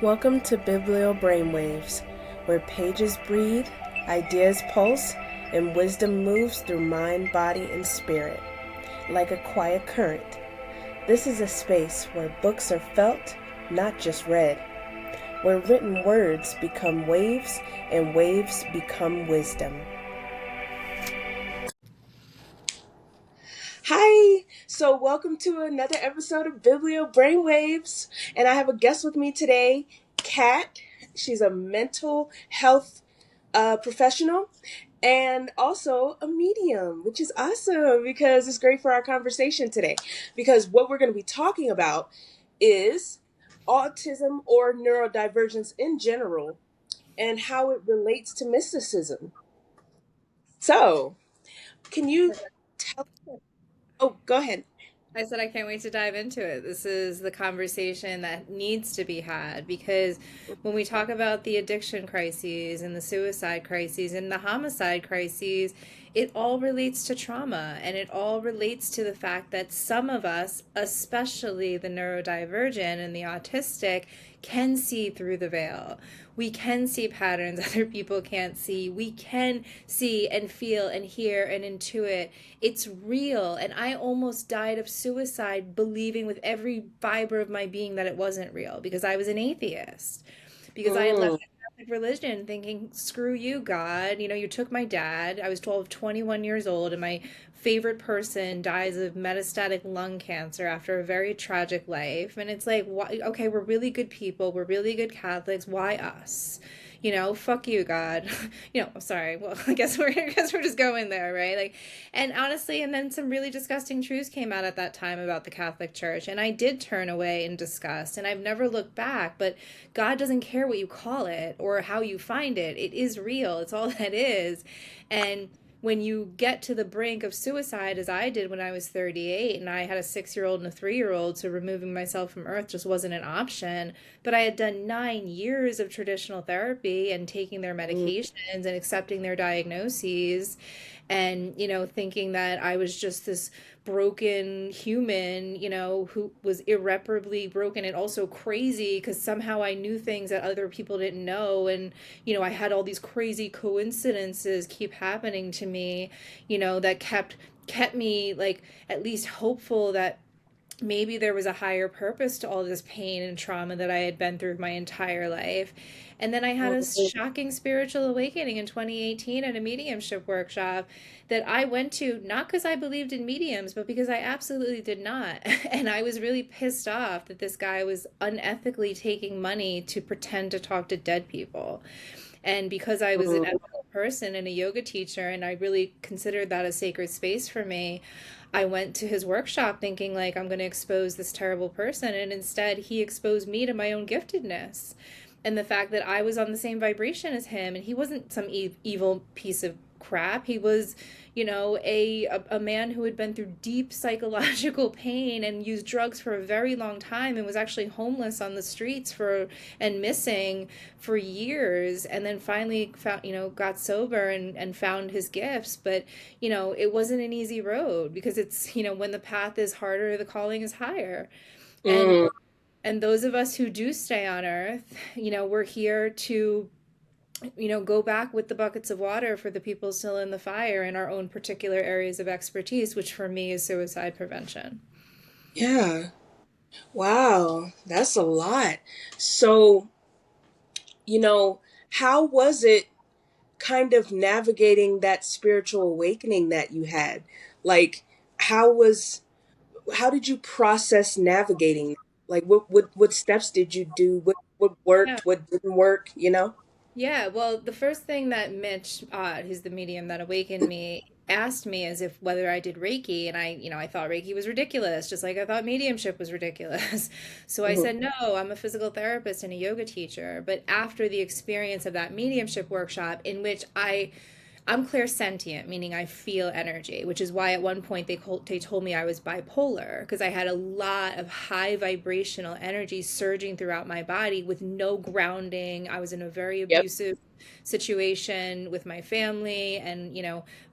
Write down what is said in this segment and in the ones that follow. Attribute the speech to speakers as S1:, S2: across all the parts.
S1: Welcome to Bibliobrainwaves, where pages breathe, ideas pulse, and wisdom moves through mind, body, and spirit, like a quiet current. This is a space where books are felt, not just read, where written words become waves and waves become wisdom. Hi, so welcome to another episode of Bibliobrainwaves, and I have a guest with me today, Kat. She's a mental health professional and also a medium, which is awesome because it's great for our conversation today. Because what we're going to be talking about is autism or neurodivergence in general and how it relates to mysticism. So, can you tell? Oh, go ahead.
S2: I said I can't wait to dive into it. This is the conversation that needs to be had because when we talk about the addiction crises and the suicide crises and the homicide crises, it all relates to trauma and it all relates to the fact that some of us, especially the neurodivergent and the autistic, can see through the veil. We can see patterns other people can't see. We can see and feel and hear and intuit. It's real. And I almost died of suicide believing with every fiber of my being that it wasn't real because I was an atheist. Because I had left
S1: Mm,
S2: the Catholic religion thinking, screw you, God. You know, you took my dad. I was 12, 21 years old, and my favorite person dies of metastatic lung cancer after a very tragic life. And it's like, why, okay, we're really good people. We're really good Catholics. Why us? You know, fuck you, God. Sorry. Well, I guess we're just going there, right? Like, and honestly, and then some really disgusting truths came out at that time about the Catholic Church, and I did turn away in disgust, and I've never looked back. But God doesn't care what you call it or how you find it. It is real. It's all that is. And when you get to the brink of suicide, as I did when I was 38, and I had a 6 year old and a 3 year old, so removing myself from earth just wasn't an option. But I had done 9 years of traditional therapy and taking their
S1: mm,
S2: medications and accepting their diagnoses and thinking that I was just this broken human, who was irreparably broken and also crazy because somehow I knew things that other people didn't know. And, I had all these crazy coincidences keep happening to me, that kept me like at least hopeful that maybe there was a higher purpose to all this pain and trauma that I had been through my entire life. And then I had a
S1: mm,
S2: shocking spiritual awakening in 2018 at a mediumship workshop that I went to not because I believed in mediums, but because I absolutely did not. And I was really pissed off that this guy was unethically taking money to pretend to talk to dead people. And because I was an
S1: mm.
S2: ethical person and a yoga teacher, and I really considered that a sacred space for me, I went to his workshop thinking, like, I'm going to expose this terrible person. And instead, he exposed me to my own giftedness and the fact that I was on the same vibration as him. And he wasn't some evil piece of crap. He was, a man who had been through deep psychological pain and used drugs for a very long time and was actually homeless on the streets for and missing for years, and then finally found, got sober and found his gifts. But it wasn't an easy road because it's, when the path is harder, the calling is higher. and
S1: Mm.
S2: and those of us who do stay on earth, we're here to, go back with the buckets of water for the people still in the fire in our own particular areas of expertise, which for me is suicide prevention.
S1: Yeah. Wow. That's a lot. So, you know, how was it kind of navigating that spiritual awakening that you had? Like, how was, how did you process navigating? Like, what steps did you do? What
S2: Yeah.
S1: worked? What didn't work? You know?
S2: Yeah, well, the first thing that Mitch, who's the medium that awakened me, asked me is if whether I did Reiki, and I thought Reiki was ridiculous, just like I thought mediumship was ridiculous. So I
S1: Mhm.
S2: said, no, I'm a physical therapist and a yoga teacher. But after the experience of that mediumship workshop, in which I'm clairsentient, meaning I feel energy, which is why at one point they told me I was bipolar because I had a lot of high vibrational energy surging throughout my body with no grounding. I was in a very
S1: Yep.
S2: abusive situation with my family, and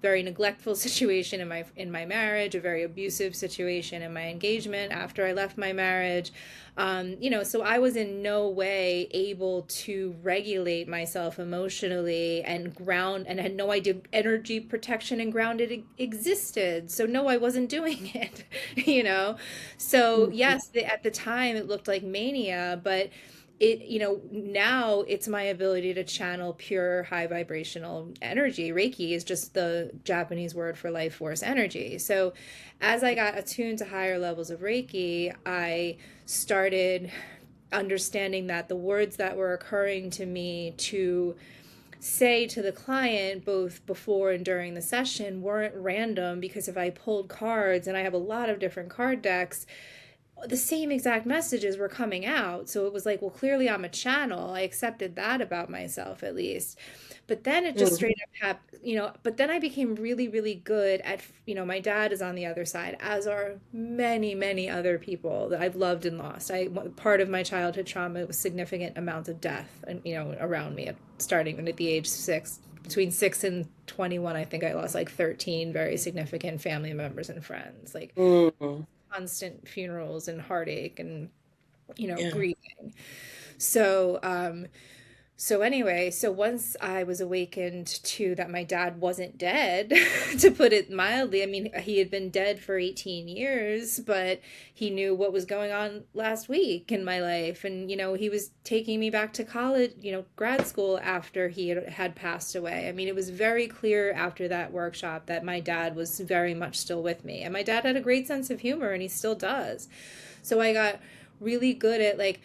S2: very neglectful situation in my marriage, a very abusive situation in my engagement after I left my marriage. So I was in no way able to regulate myself emotionally and ground, and had no idea energy protection and grounded existed. So no, I wasn't doing it, So
S1: Mhm.
S2: yes, at the time it looked like mania, but now it's my ability to channel pure high vibrational energy. Reiki is just the Japanese word for life force energy. So as I got attuned to higher levels of Reiki, I started understanding that the words that were occurring to me to say to the client both before and during the session weren't random, because if I pulled cards, and I have a lot of different card decks, the same exact messages were coming out. So it was like, well, clearly I'm a channel. I accepted that about myself, at least. But then it just straight
S1: Mhm.
S2: up happened, but then I became really, really good at, my dad is on the other side, as are many, many other people that I've loved and lost. Part of my childhood trauma was significant amounts of death, and, around me, starting at the age 6. Between 6 and 21, I think I lost like 13 very significant family members and friends. Like,
S1: Mhm.
S2: constant funerals and heartache and
S1: Yeah.
S2: grieving. So anyway, so once I was awakened to that my dad wasn't dead, to put it mildly, I mean, he had been dead for 18 years, but he knew what was going on last week in my life. And, he was taking me back to college, grad school, after he had passed away. I mean, it was very clear after that workshop that my dad was very much still with me. And my dad had a great sense of humor, and he still does. So I got really good at, like,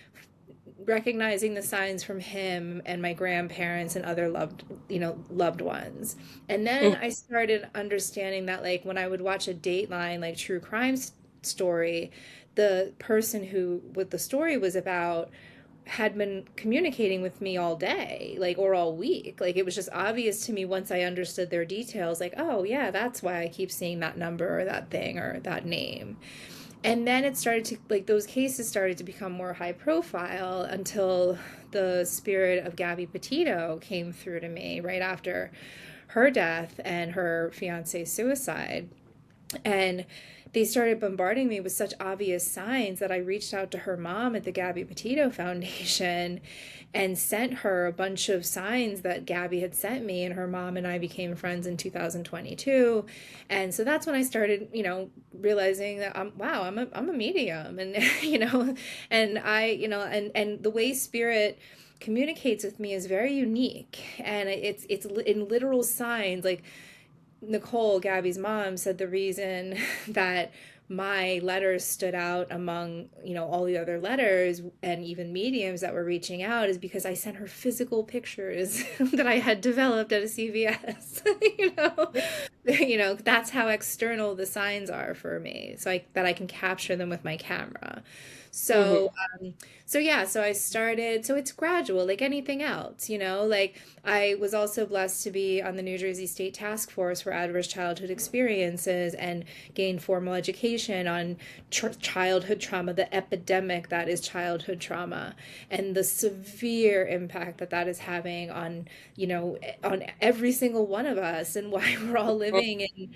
S2: recognizing the signs from him and my grandparents and other loved ones. And then
S1: Mhm.
S2: I started understanding that, like, when I would watch a Dateline, like, true crime story, the person who what the story was about had been communicating with me all day, like, or all week. Like, it was just obvious to me once I understood their details, like, oh yeah, that's why I keep seeing that number or that thing or that name. And then it started to, like, those cases started to become more high profile, until the spirit of Gabby Petito came through to me right after her death and her fiance's suicide. And they started bombarding me with such obvious signs that I reached out to her mom at the Gabby Petito Foundation and sent her a bunch of signs that Gabby had sent me. And her mom and I became friends in 2022. And so that's when I started, realizing that I'm a medium, and, and and the way spirit communicates with me is very unique, and it's in literal signs. Like, Nicole, Gabby's mom, said the reason that my letters stood out among, all the other letters and even mediums that were reaching out is because I sent her physical pictures that I had developed at a CVS. That's how external the signs are for me. So that I can capture them with my camera. So
S1: Mhm.
S2: so yeah, so I started, so it's gradual, like anything else, like, I was also blessed to be on the New Jersey State Task Force for Adverse Childhood Experiences and gain formal education on childhood trauma, the epidemic that is childhood trauma, and the severe impact that that is having on, on every single one of us, and why we're all living in,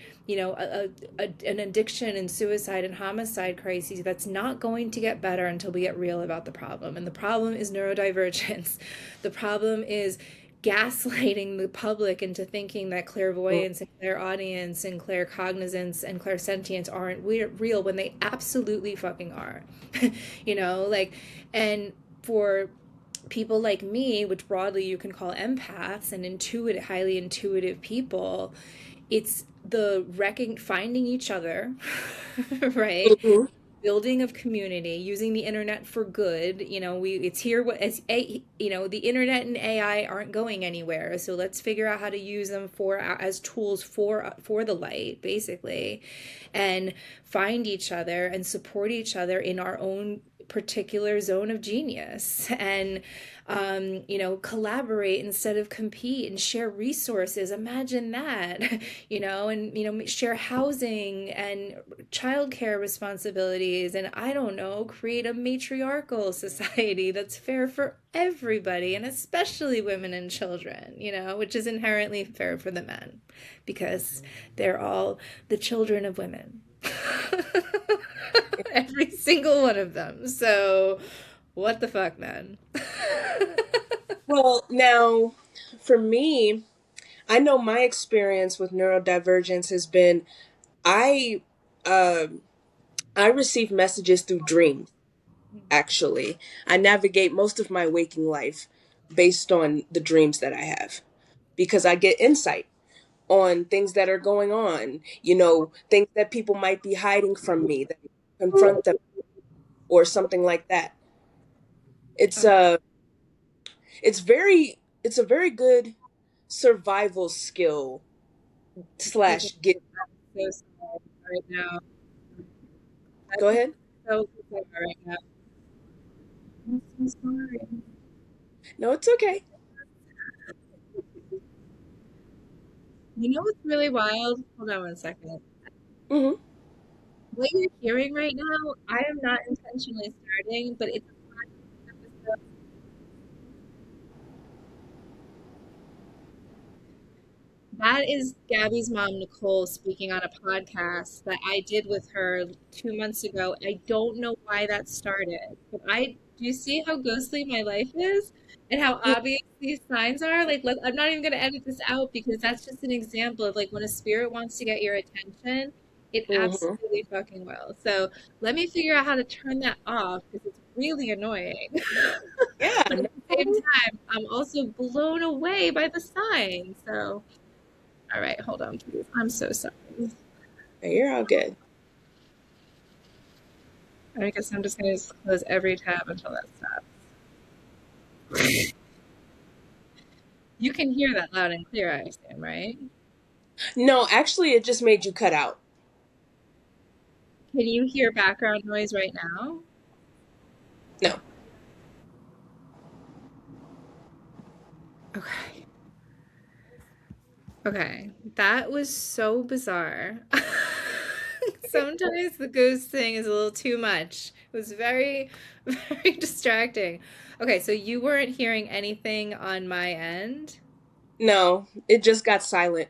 S2: an addiction and suicide and homicide crises that's not going to get better until we get real about the problem. And the problem is neurodivergence. The problem is gaslighting the public into thinking that clairvoyance and clairaudience and claircognizance and clairsentience aren't real, when they absolutely fucking are. Like, and for people like me, which broadly you can call empaths and intuitive, highly intuitive people, it's the finding each other, right?
S1: Mhm.
S2: Building of community, using the internet for good. It's here, the internet and AI aren't going anywhere, so let's figure out how to use them as tools for the light, basically, and find each other and support each other in our own particular zone of genius and collaborate instead of compete and share resources. Imagine that, and share housing and childcare responsibilities, and I don't know, create a matriarchal society that's fair for everybody, and especially women and children, which is inherently fair for the men because they're all the children of women. Every single one of them. So, what the fuck, man?
S1: Well, now, for me, I know my experience with neurodivergence has been I um I receive messages through dreams, actually. I navigate most of my waking life based on the dreams that I have because I get insight on things that are going on, things that people might be hiding from me, that confront them or something like that. It's
S2: Okay.
S1: a it's a very good survival skill
S2: Taking
S1: slash get.
S2: so sad right now.
S1: Go
S2: I'm
S1: ahead.
S2: so sad right now. I'm so sorry.
S1: No, it's okay.
S2: You know what's really wild? Hold on one second.
S1: Hmm.
S2: What you're hearing right now, I am not intentionally starting, but it's a podcast episode. That is Gabby's mom, Nicole, speaking on a podcast that I did with her 2 months ago. I don't know why that started, but do you see how ghostly my life is and how obvious these signs are? Like, I'm not even going to edit this out because that's just an example of like when a spirit wants to get your attention, it
S1: Hmm.
S2: absolutely fucking will. So let me figure out how to turn that off because it's really annoying.
S1: Yeah,
S2: But at the same
S1: no,
S2: time, I'm also blown away by the signs. So. All right, hold on, please. I'm so sorry.
S1: you're all good.
S2: I guess I'm just going to close every tab until that stops. You can hear that loud and clear, I assume, right?
S1: No, actually, it just made you cut out.
S2: Can you hear background noise right now?
S1: No.
S2: Okay. Okay. That was so bizarre. Sometimes the ghost thing is a little too much. It was very, very distracting. Okay, so you weren't hearing anything on my end?
S1: No, it just got silent.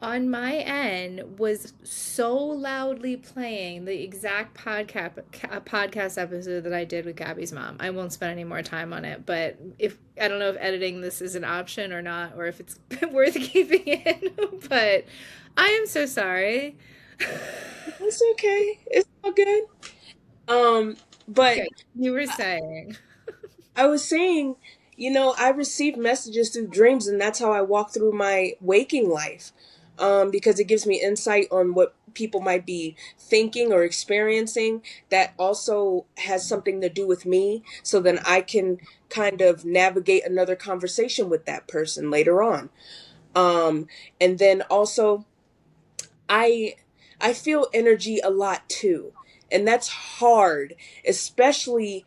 S2: On my end was so loudly playing the exact podcast episode that I did with Gabby's mom. I won't spend any more time on it, but if I don't know if editing this is an option or not, or if it's worth keeping in, but I am so sorry.
S1: It's okay. It's all good. Um, but
S2: Okay, you were saying.
S1: I was saying, I receive messages through dreams, and that's how I walk through my waking life. Because it gives me insight on what people might be thinking or experiencing that also has something to do with me. So then I can kind of navigate another conversation with that person later on. Um, and then also, I I feel energy a lot too. And that's hard, especially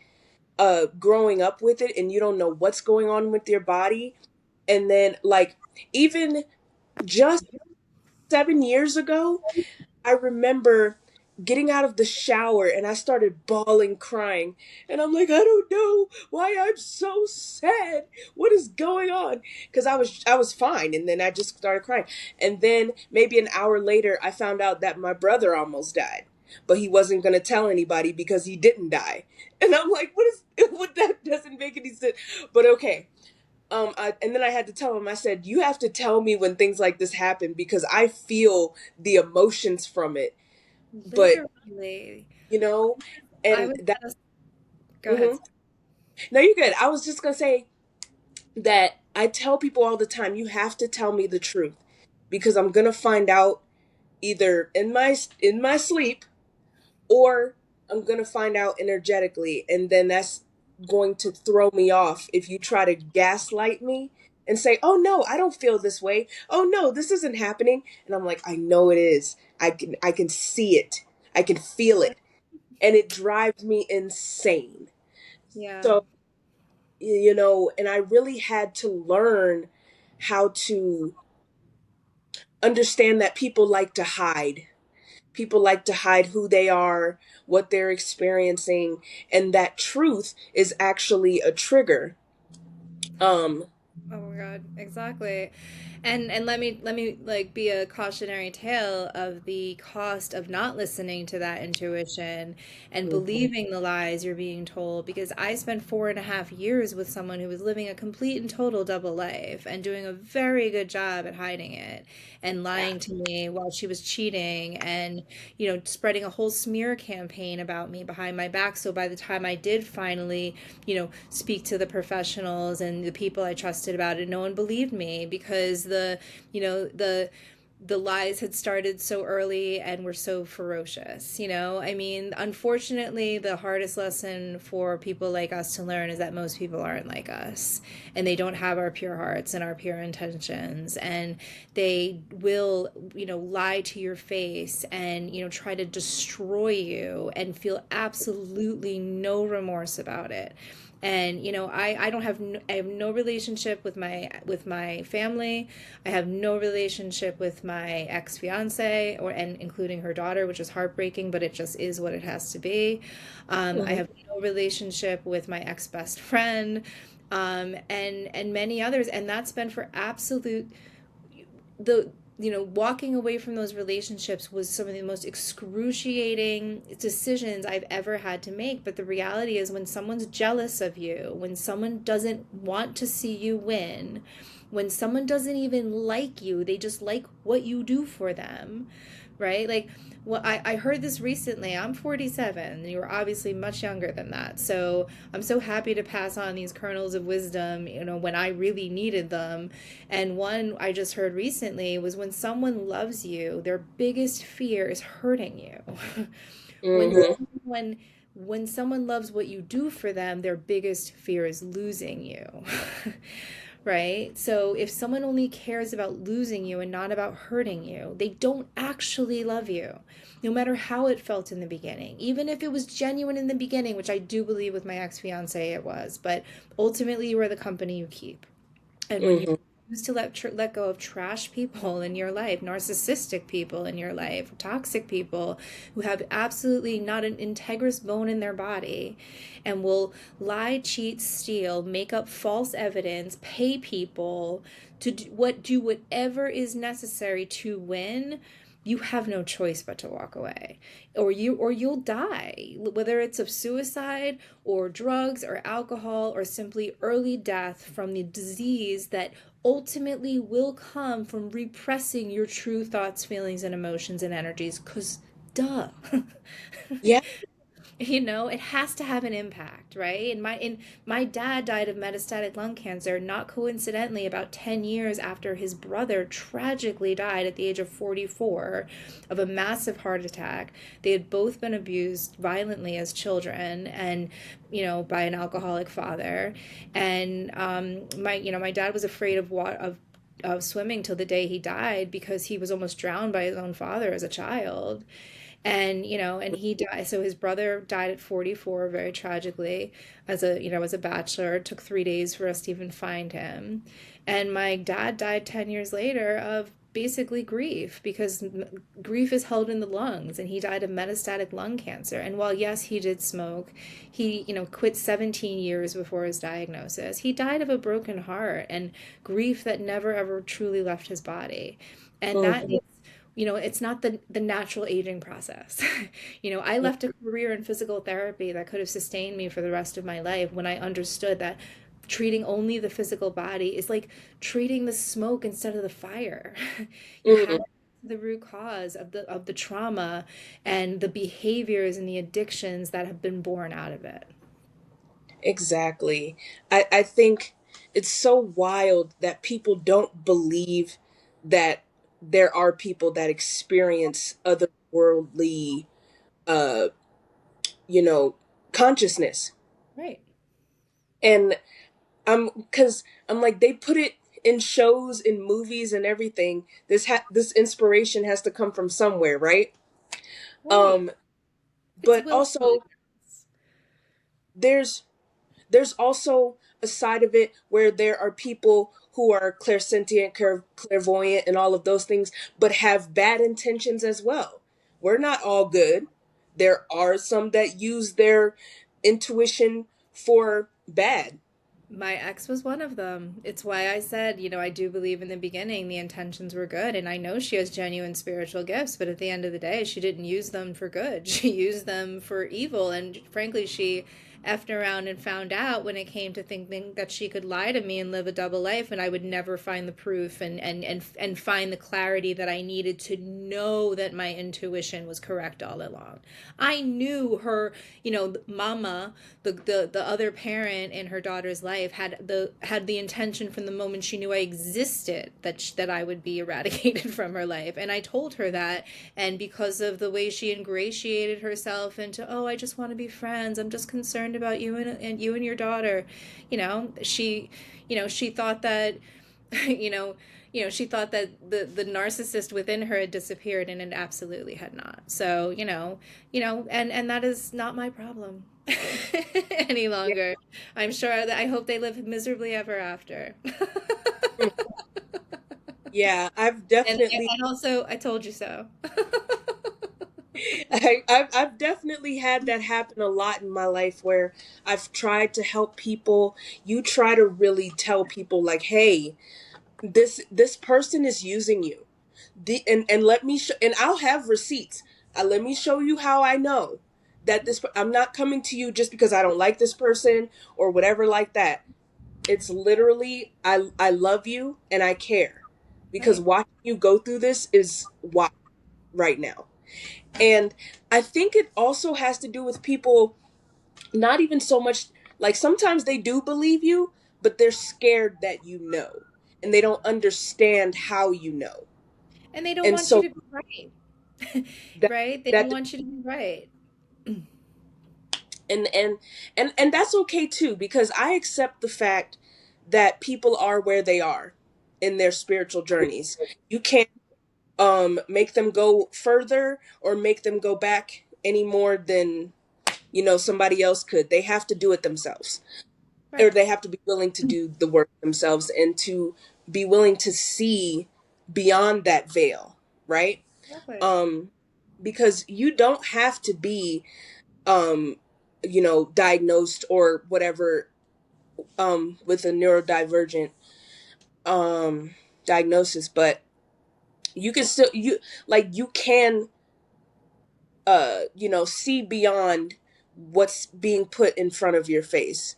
S1: growing up with it and you don't know what's going on with your body. And then like even just 7 years ago, I remember getting out of the shower and I started bawling, crying. And I'm like, I don't know why I'm so sad. What is going on? Because I was fine, and then I just started crying. And then maybe an hour later, I found out that my brother almost died, but he wasn't going to tell anybody because he didn't die. And I'm like, what is what? That doesn't make any sense. But okay. And then I had to tell him, I said, you have to tell me when things like this happen because I feel the emotions from it. But,
S2: Literally.
S1: you know,
S2: I
S1: and
S2: was
S1: that,
S2: at a, go ahead.
S1: mhm. No, you're good. I was just going to say that I tell people all the time, you have to tell me the truth because I'm going to find out either in my sleep or I'm going to find out energetically. And then that's going to throw me off if you try to gaslight me and say, oh no, I don't feel this way. Oh no, this isn't happening. And I'm like, I know it is. I can see it. I can feel it. and it drives me insane.
S2: Yeah.
S1: So, and I really had to learn how to understand that people like to hide. People like to hide who they are, what they're experiencing, and that truth is actually a trigger. Um,
S2: Oh my God, exactly. And let me like be a cautionary tale of the cost of not listening to that intuition and
S1: mhm.
S2: believing the lies you're being told, because I spent 4.5 years with someone who was living a complete and total double life and doing a very good job at hiding it and
S1: Yeah.
S2: lying to me while she was cheating and, spreading a whole smear campaign about me behind my back. So by the time I did finally, speak to the professionals and the people I trusted about it, no one believed me because the lies had started so early and were so ferocious. I mean, unfortunately, the hardest lesson for people like us to learn is that most people aren't like us and they don't have our pure hearts and our pure intentions, and they will, lie to your face and, try to destroy you and feel absolutely no remorse about it. And I don't have I have no relationship with my family. I have no relationship with my ex fiance, or and including her daughter, which is heartbreaking, but it just is what it has to be. I
S1: Mhm.
S2: have no relationship with my ex best friend, and many others, and that's been for absolute the walking away from those relationships was some of the most excruciating decisions I've ever had to make. But the reality is, when someone's jealous of you, when someone doesn't want to see you win, when someone doesn't even like you, they just like what you do for them, right? Like, well, I heard this recently. I'm 47, and you were obviously much younger than that. So I'm so happy to pass on these kernels of wisdom, when I really needed them. And one I just heard recently was, when someone loves you, their biggest fear is hurting you. when
S1: Mhm.
S2: someone when someone loves what you do for them, their biggest fear is losing you. Right? So if someone only cares about losing you and not about hurting you, they don't actually love you, no matter how it felt in the beginning. Even if it was genuine in the beginning, which I do believe with my ex fiance it was, but ultimately you are the company you keep. And when you
S1: Mhm.
S2: choose to let go of trash people in your life, narcissistic people in your life, toxic people who have absolutely not an integrous bone in their body, and will lie, cheat, steal, make up false evidence, pay people to do whatever is necessary to win, you have no choice but to walk away, or you'll die, whether it's of suicide or drugs or alcohol or simply early death from the disease that ultimately will come from repressing your true thoughts, feelings, and emotions and energies, cuz duh.
S1: Yeah.
S2: It has to have an impact, right? And my dad died of metastatic lung cancer, not coincidentally, about 10 years after his brother tragically died at the age of 44 of a massive heart attack. They had both been abused violently as children, and by an alcoholic father. And my dad was afraid of swimming till the day he died, because he was almost drowned by his own father as a child. And he died. So his brother died at 44 very tragically, as a bachelor. It took 3 days for us to even find him. And my dad died 10 years later of basically grief, because grief is held in the lungs, and he died of metastatic lung cancer. And while yes, he did smoke, he quit 17 years before his diagnosis. He died of a broken heart and grief that never ever truly left his body. And that
S1: Mhm.
S2: needs, it's not the natural aging process. I left a career in physical therapy that could have sustained me for the rest of my life, when I understood that treating only the physical body is like treating the smoke instead of the fire. You have
S1: Mhm.
S2: the root cause of the trauma and the behaviors and the addictions that have been born out of it.
S1: Exactly. I think it's so wild that people don't believe that there are people that experience otherworldly, uh, you know, consciousness.
S2: Right.
S1: And because I'm like, they put it in shows, in movies, and everything. This inspiration has to come from somewhere, right?
S2: Right.
S1: Um,
S2: It's
S1: But
S2: willful
S1: also
S2: ignorance.
S1: there's there's also a side of it where there are people who are clairsentient, clairvoyant, and all of those things, but have bad intentions as well. We're not all good. There are some that use their intuition for bad.
S2: My ex was one of them. It's why I said, I do believe in the beginning the intentions were good, and I know she has genuine spiritual gifts, but at the end of the day, she didn't use them for good. She used them for evil, and frankly, she effed around and found out when it came to thinking that she could lie to me and live a double life, and I would never find the proof and find the clarity that I needed to know that my intuition was correct all along. I knew her, mama, the other parent in her daughter's life had the intention from the moment she knew I existed that I would be eradicated from her life, and I told her that. And because of the way she ingratiated herself into, oh, I just want to be friends, I'm just concerned about you and you and your daughter, she thought that you know she thought that the narcissist within her had disappeared, and it absolutely had not. So and that is not my problem any
S1: Yeah.
S2: longer. I'm sure that I hope they live miserably ever after.
S1: Yeah, I've
S2: and
S1: definitely
S2: and also, I told you so.
S1: I've definitely had that happen a lot in my life where I've tried to help people. You try to really tell people like, hey, this person is using you. And let me and I'll have receipts. Let me show you how I know that I'm not coming to you just because I don't like this person or whatever like that. It's literally I love you and I care because
S2: Right.
S1: watching you go through this is wild right now. And I think it also has to do with people not even so much like sometimes they do believe you, but they're scared that you know and they don't understand how you know.
S2: And they don't
S1: And
S2: want you
S1: so
S2: to be right.
S1: that
S2: Right, they don't
S1: that
S2: want you to be right.
S1: and that's okay too because I accept the fact that people are where they are in their spiritual journeys. You can't make them go further or make them go back any more than somebody else could. They have to do it themselves, or
S2: Right.
S1: they have to be willing to do the work themselves and to be willing to see beyond that veil, right?
S2: Exactly.
S1: um because you don't have to be um diagnosed or whatever with a neurodivergent um diagnosis, but you can still you can see beyond what's being put in front of your face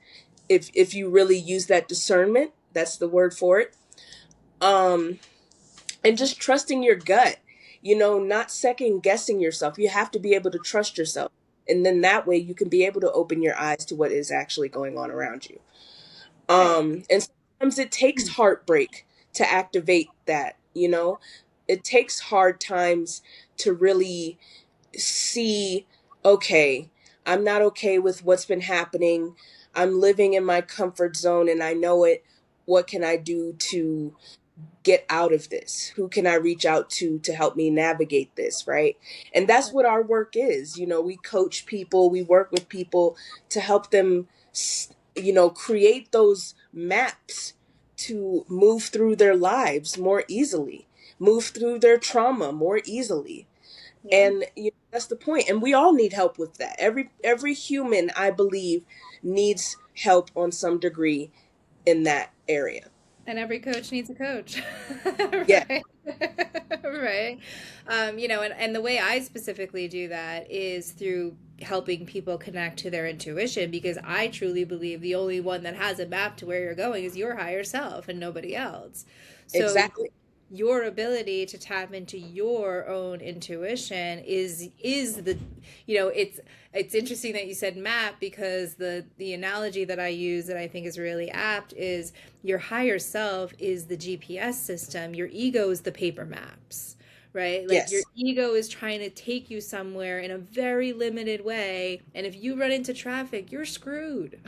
S1: if you really use that discernment. That's the word for it. um and just trusting your gut, not second guessing yourself. You have to be able to trust yourself, and then that way you can be able to open your eyes to what is actually going on around you.
S2: Right.
S1: And sometimes it takes heartbreak to activate that. It takes hard times to really see, okay, I'm not okay with what's been happening. I'm living in my comfort zone and I know it. What can I do to get out of this? Who can I reach out to help me navigate this, right? And that's what our work is. We coach people, we work with people to help them create those maps to move through their lives more easily, move through their trauma more easily.
S2: Yeah.
S1: And that's the point, and we all need help with that. Every human, I believe, needs help on some degree in that area.
S2: And every coach needs a coach.
S1: Yeah.
S2: Right. Right. And the way I specifically do that is through helping people connect to their intuition, because I truly believe the only one that has a map to where you're going is your higher self and nobody else. So
S1: Exactly.
S2: your ability to tap into your own intuition is the it's interesting that you said map, because the analogy that I use that I think is really apt is your higher self is the GPS system, your ego is the paper maps, right? Like your
S1: Yes.
S2: ego is trying to take you somewhere in a very limited way, and if you run into traffic, you're screwed.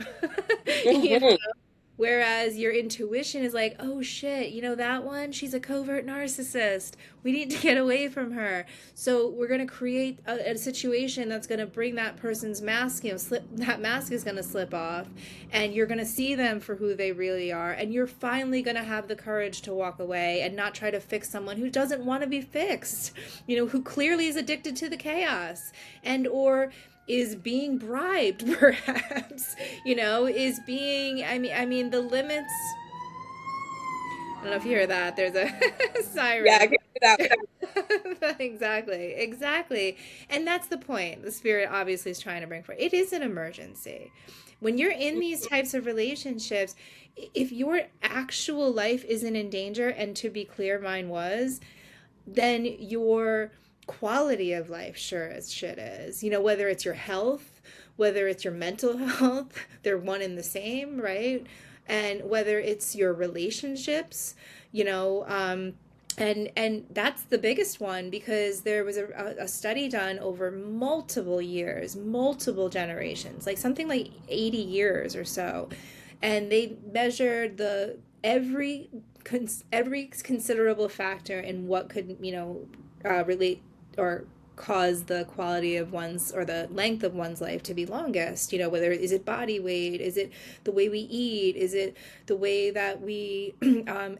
S2: You
S1: Hmm.
S2: know? Whereas your intuition is like, oh shit, you know that one? She's a covert narcissist. We need to get away from her. So we're going to create a situation that's going to bring that person's mask, that mask is going to slip off, and you're going to see them for who they really are. And you're finally going to have the courage to walk away and not try to fix someone who doesn't want to be fixed, who clearly is addicted to the chaos and or is being bribed perhaps, is being, I mean the limits. I don't know if you hear that. There's a
S1: Yeah, I
S2: siren.
S1: can do that.
S2: Exactly. And that's the point. The spirit obviously is trying to bring forth. It is an emergency. When you're in these types of relationships, if your actual life isn't in danger, and to be clear, mine was, then your quality of life sure as shit is. Whether it's your health, whether it's your mental health, they're one and the same, right? And whether it's your relationships, and that's the biggest one, because there was a study done over multiple years, multiple generations, like something like 80 years or so, and they measured every considerable factor in what could relate or cause the quality of one's, or the length of one's life to be longest. Whether is it body weight, is it the way we eat, is it the way that we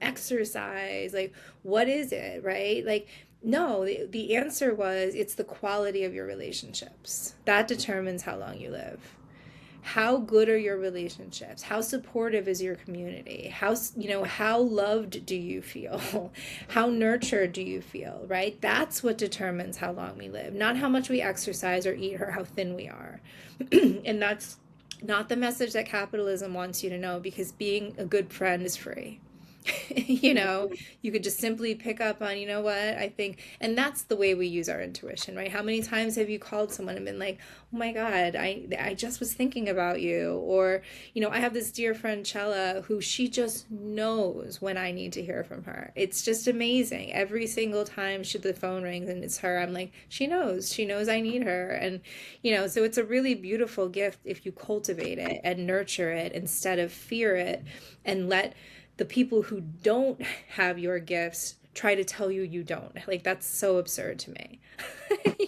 S2: exercise, like what is it, right? Like, no, the answer was, it's the quality of your relationships that determines how long you live. How good are your relationships? How supportive is your community? How loved do you feel? How nurtured do you feel, right? That's what determines how long we live, not how much we exercise or eat or how thin we are. And that's not the message that capitalism wants you to know, because being a good friend is free. You could just simply pick up on, what I think. And that's the way we use our intuition, right? How many times have you called someone and been like, oh my God, I just was thinking about you. Or, I have this dear friend, Chella, who she just knows when I need to hear from her. It's just amazing. Every single time the phone rings and it's her, I'm like, she knows I need her. And, so it's a really beautiful gift if you cultivate it and nurture it instead of fear it, and let the people who don't have your gifts try to tell you you don't. Like, that's so absurd to me.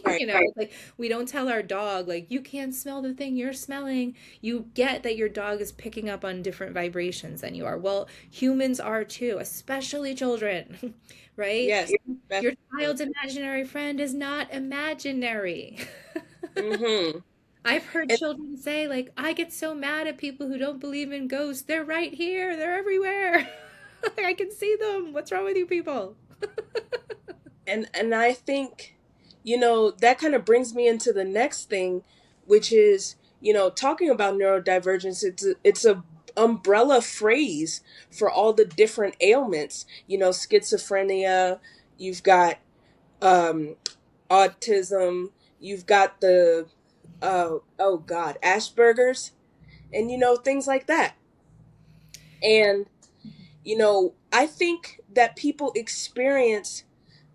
S1: Right.
S2: Like, we don't tell our dog, like, you can't smell the thing you're smelling. You get that your dog is picking up on different vibrations than you are. Well, humans are too, especially children, right?
S1: Yes.
S2: Your child's imaginary friend is not imaginary.
S1: Mm-hmm.
S2: I've heard
S1: And,
S2: children say, like, I get so mad at people who don't believe in ghosts. They're right here. They're everywhere. I can see them. What's wrong with you people?
S1: and I think, that kind of brings me into the next thing, which is, talking about neurodivergence. It's a umbrella phrase for all the different ailments. Schizophrenia. You've got um, autism. You've got the oh God, Asperger's, and things like that. And I think that people experience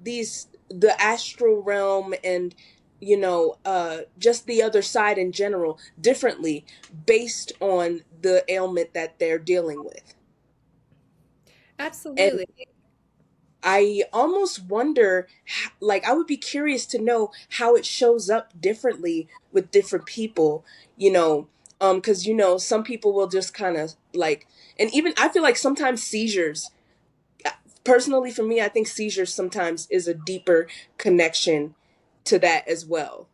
S1: the astral realm and just the other side in general differently based on the ailment that they're dealing with. And
S2: Absolutely.
S1: I almost wonder, like, I would be curious to know how it shows up differently with different people, because, some people will just kind of like, and even I feel like sometimes seizures, personally for me, I think seizures sometimes is a deeper connection to that as well.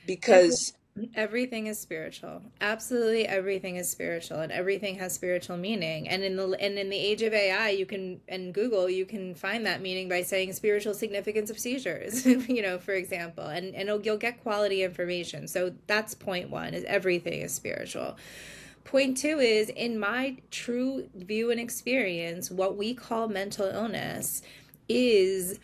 S2: Every,
S1: Because,
S2: everything is spiritual. Absolutely everything is spiritual, and everything has spiritual meaning. And in the age of AI, you can, and Google, you can find that meaning by saying spiritual significance of seizures, for example, and you'll get quality information. So that's point one, is everything is spiritual. Point two is, in my true view and experience, what we call mental illness is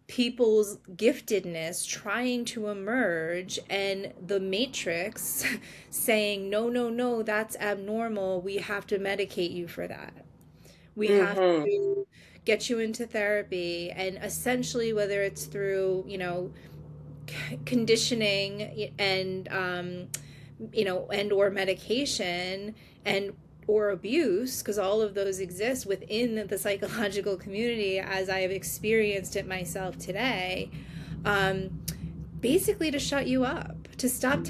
S2: people's giftedness trying to emerge, and the matrix saying, no, no, no, that's abnormal. We have to medicate you for that. We have
S1: mm-hmm,
S2: to get you into therapy. And essentially, whether it's through, conditioning and, and or medication, and or abuse, because all of those exist within the psychological community as I have experienced it myself today, um, basically to shut you up, to stop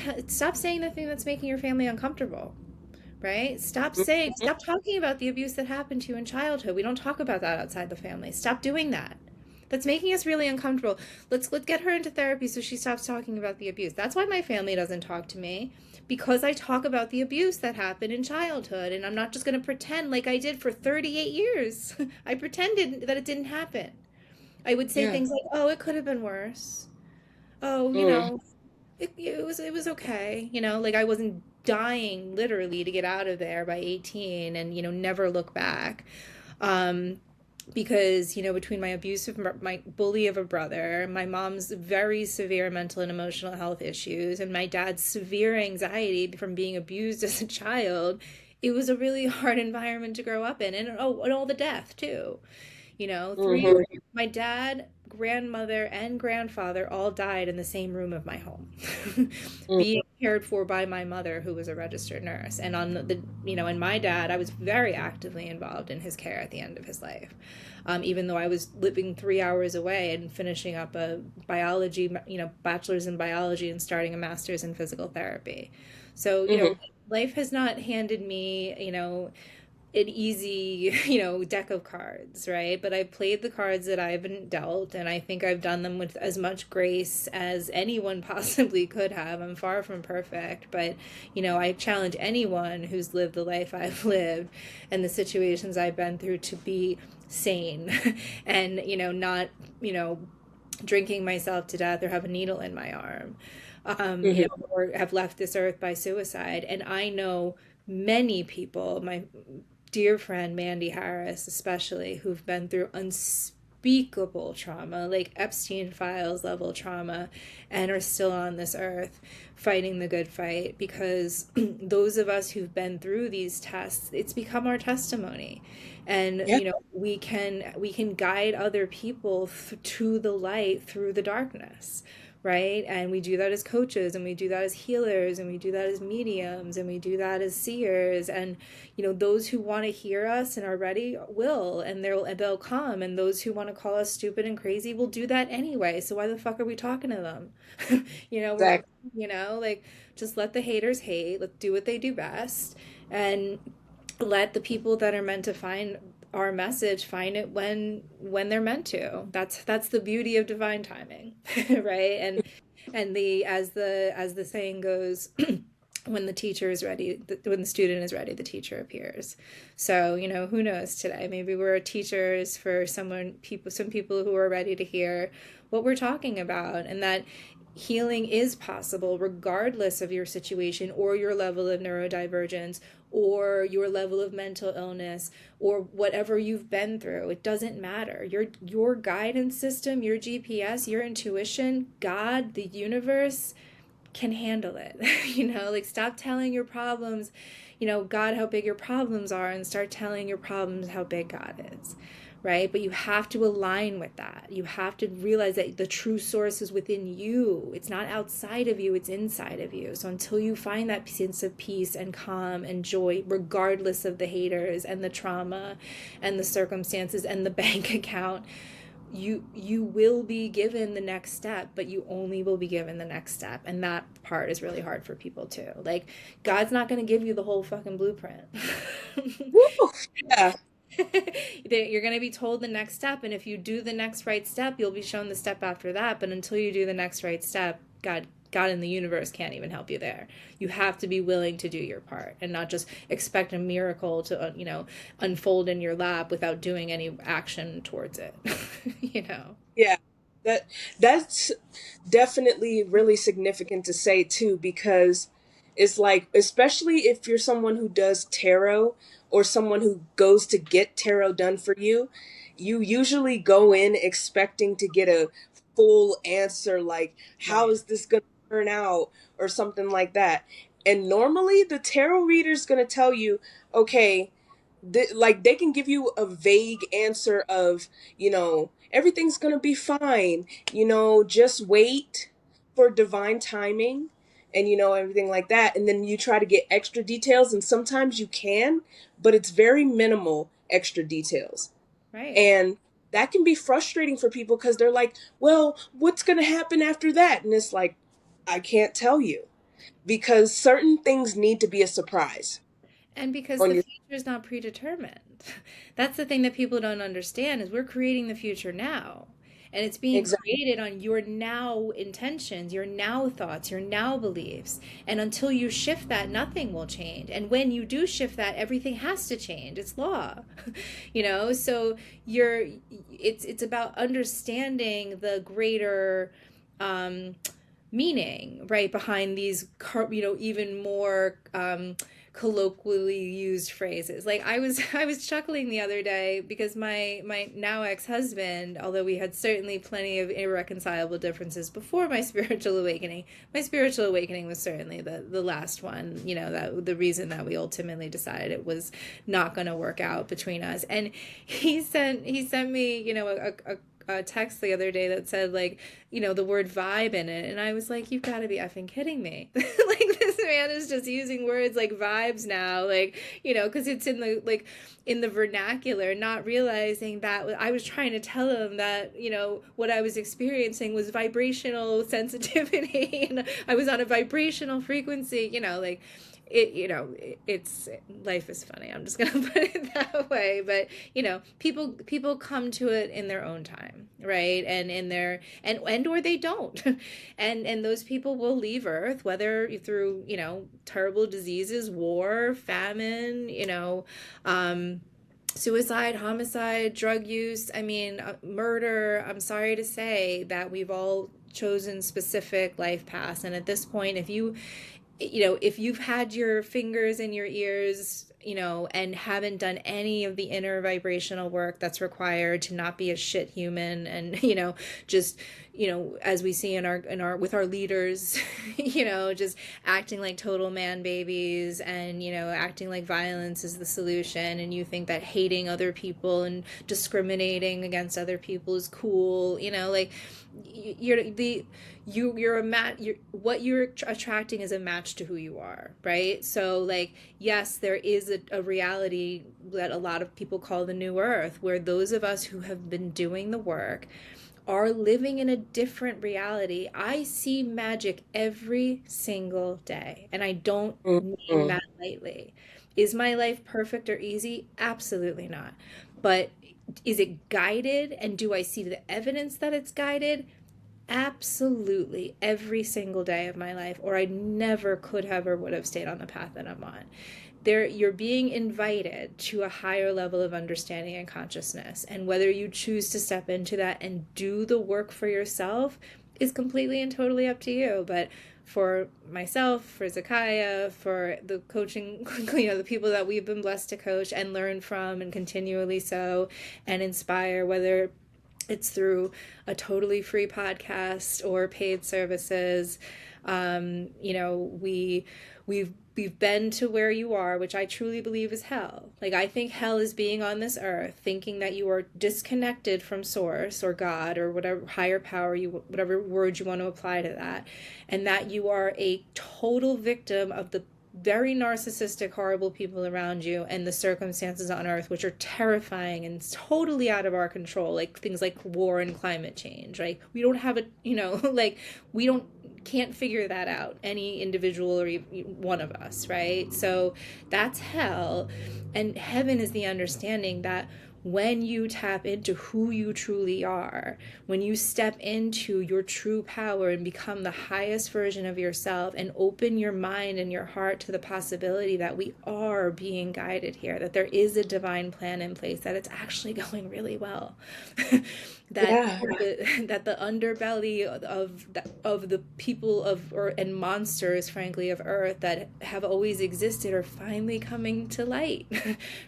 S2: saying the thing that's making your family uncomfortable, right? Stop talking about the abuse that happened to you in childhood. We don't talk about that outside the family. Stop doing that. That's making us really uncomfortable. Let's get her into therapy so she stops talking about the abuse. That's why my family doesn't talk to me, because I talk about the abuse that happened in childhood, and I'm not just going to pretend like I did for 38 years. I pretended that it didn't happen. I would say
S1: Yeah.
S2: things like, "Oh, it could have been worse. Oh,
S1: Mm.
S2: it was okay." Like I wasn't dying literally to get out of there by 18 and never look back. Um, because between my my bully of a brother, my mom's very severe mental and emotional health issues, and my dad's severe anxiety from being abused as a child, it was a really hard environment to grow up in. And all the death too. Three
S1: Hmm.
S2: my dad, grandmother, and grandfather all died in the same room of my home, being cared for by my mother, who was a registered nurse. And and my dad, I was very actively involved in his care at the end of his life, even though I was living 3 hours away and finishing up a biology, bachelor's in biology and starting a master's in physical therapy. So,
S1: Hmm.
S2: life has not handed me, an easy, deck of cards, right? But I've played the cards that I've been dealt, and I think I've done them with as much grace as anyone possibly could have. I'm far from perfect, but, I challenge anyone who's lived the life I've lived and the situations I've been through to be sane and, not, drinking myself to death or have a needle in my arm,
S1: Hmm.
S2: or have left this earth by suicide. And I know many people, my dear friend Mandy Harris, especially, who've been through unspeakable trauma, like Epstein Files level trauma, and are still on this earth fighting the good fight, because those of us who've been through these tests, it's become our testimony. And
S1: Yeah.
S2: we can guide other people to the light through the darkness, right? And we do that as coaches, and we do that as healers, and we do that as mediums, and we do that as seers. And those who want to hear us and are ready will, and they'll come. And those who want to call us stupid and crazy will do that anyway. So why the fuck are we talking to them? We're
S1: Exactly.
S2: like, just let the haters hate. Let's do what they do best, and let the people that are meant to find our message find it when they're meant to. That's the beauty of divine timing. Right? And the as the saying goes, when the teacher is ready, when the student is ready, the teacher appears. So who knows, today maybe we're teachers for some people who are ready to hear what we're talking about, and that healing is possible regardless of your situation or your level of neurodivergence or your level of mental illness or whatever you've been through. It doesn't matter. Your guidance system, your GPS, your intuition, God, the universe can handle it. Like, stop telling your problems, God, how big your problems are, and start telling your problems how big God is. Right? But you have to align with that. You have to realize that the true source is within you. It's not outside of you, it's inside of you. So until you find that sense of peace and calm and joy, regardless of the haters and the trauma and the circumstances and the bank account, you will be given the next step, but you only will be given the next step. And that part is really hard for people too. Like, God's not going to give you the whole fucking blueprint.
S1: Woo. Yeah.
S2: You're going to be told the next step, and if you do the next right step, you'll be shown the step after that. But until you do the next right step, God in the universe can't even help you there. You have to be willing to do your part and not just expect a miracle to unfold in your lap without doing any action towards it. you know
S1: Yeah. That that's definitely really significant to say too, because it's like, especially if you're someone who does tarot or someone who goes to get tarot done for you, you usually go in expecting to get a full answer, like, how
S2: Right.
S1: is this going to turn out, or something like that. And normally the tarot reader's going to tell you, okay, like, they can give you a vague answer of, everything's going to be fine, just wait for divine timing. and everything like that, and then you try to get extra details, and sometimes you can, but it's very minimal extra details.
S2: Right.
S1: And that can be frustrating for people because they're like, well, what's going to happen after that? And it's like, I can't tell you, because certain things need to be a surprise
S2: And because
S1: on
S2: the
S1: your
S2: future is not predetermined. That's the thing that people don't understand is we're creating the future now. And it's being
S1: exact.
S2: created on your now intentions, your now thoughts, your now beliefs. And until you shift that, nothing will change. And when you do shift that, everything has to change. It's law. So you're it's about understanding the greater meaning right behind these even more colloquially used phrases. Like I was chuckling the other day because my now ex-husband, although we had certainly plenty of irreconcilable differences before my spiritual awakening was certainly the last one, that the reason that we ultimately decided it was not going to work out between us. And he sent me, a text the other day that said, like, the word vibe in it, and I was like, you've got to be effing kidding me. Like, this man is just using words like vibes now, like, because it's in the vernacular, not realizing that I was trying to tell him that what I was experiencing was vibrational sensitivity, and I was on a vibrational frequency, like it's life is funny. I'm just gonna put it that way. But people come to it in their own time, right? And in their and or they don't, and those people will leave Earth, whether through terrible diseases, war, famine, suicide, homicide, drug use. I mean, murder. I'm sorry to say that we've all chosen specific life paths, and at this point, if you've had your fingers in your ears, and haven't done any of the inner vibrational work that's required to not be a shit human, and just as we see in our with our leaders, just acting like total man babies, and acting like violence is the solution, and you think that hating other people and discriminating against other people is cool, like what you're attracting is a match to who you are, right? So, like, yes, there is a reality that a lot of people call the new earth, where those of us who have been doing the work are living in a different reality. I see magic every single day, and I don't mean
S1: Mm-hmm.
S2: that lightly. Is my life perfect or easy? Absolutely not. But is it guided, and do I see the evidence that it's guided? Absolutely, every single day of my life, or I never could have or would have stayed on the path that I'm on. You're being invited to a higher level of understanding and consciousness, and whether you choose to step into that and do the work for yourself is completely and totally up to you. But for myself, for Zakiyah, for the coaching, the people that we've been blessed to coach and learn from, and continually so, and inspire, whether it's through a totally free podcast or paid services. We've been to where you are, which I truly believe is hell. Like, I think hell is being on this earth, thinking that you are disconnected from source or God or whatever higher power whatever word you want to apply to that, and that you are a total victim of the very narcissistic, horrible people around you and the circumstances on earth, which are terrifying and totally out of our control, like things like war and climate change. Like, we don't have like, we don't can't figure that out, any individual or one of us, right? So that's hell. And heaven is the understanding that when you tap into who you truly are, when you step into your true power and become the highest version of yourself, and open your mind and your heart to the possibility that we are being guided here, that there is a divine plan in place, that it's actually going really well. that
S1: Yeah.
S2: that the underbelly of the people and monsters, frankly, of earth that have always existed are finally coming to light.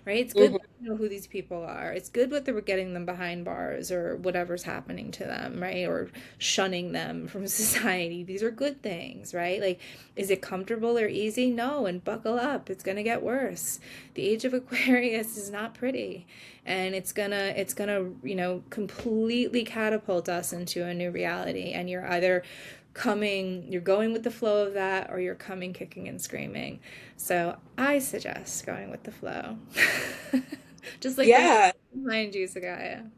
S2: Right? It's good
S1: Mm-hmm.
S2: to know who these people are. It's good that they're getting them behind bars or whatever's happening to them, right? Or shunning them from society. These are good things, right? Like, is it comfortable or easy? No, and buckle up. It's gonna get worse. The age of Aquarius is not pretty, and it's gonna completely catapult us into a new reality. And you're either you're going with the flow of that, or you're coming kicking and screaming. So I suggest going with the flow. Just like the
S1: Yeah,
S2: behind you, Zakiyah.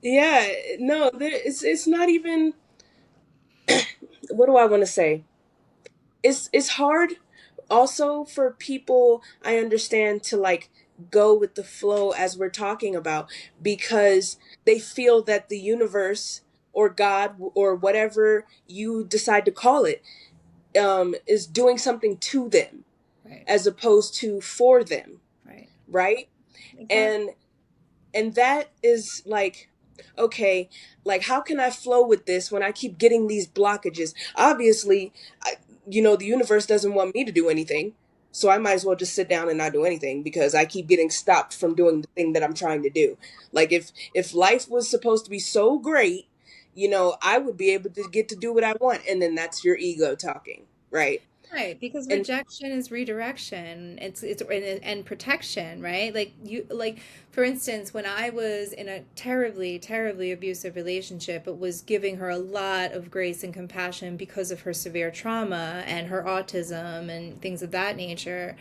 S1: yeah. No, it's not even. What do I want to say? It's hard also for people, I understand, to like go with the flow as we're talking about, because they feel that the universe or God or whatever you decide to call it is doing something to them
S2: Right,
S1: as opposed to for them,
S2: right.
S1: right?
S2: Exactly.
S1: and and that is like, okay, like how can I flow with this when I keep getting these blockages? Obviously, the universe doesn't want me to do anything, so I might as well just sit down and not do anything because I keep getting stopped from doing the thing that I'm trying to do. Like if life was supposed to be so great, I would be able to get to do what I want, and then that's your ego talking, right?
S2: Right, because
S1: And
S2: rejection is redirection. It's and protection, right? Like for instance, when I was in a terribly, terribly abusive relationship, it was giving her a lot of grace and compassion because of her severe trauma and her autism and things of that nature.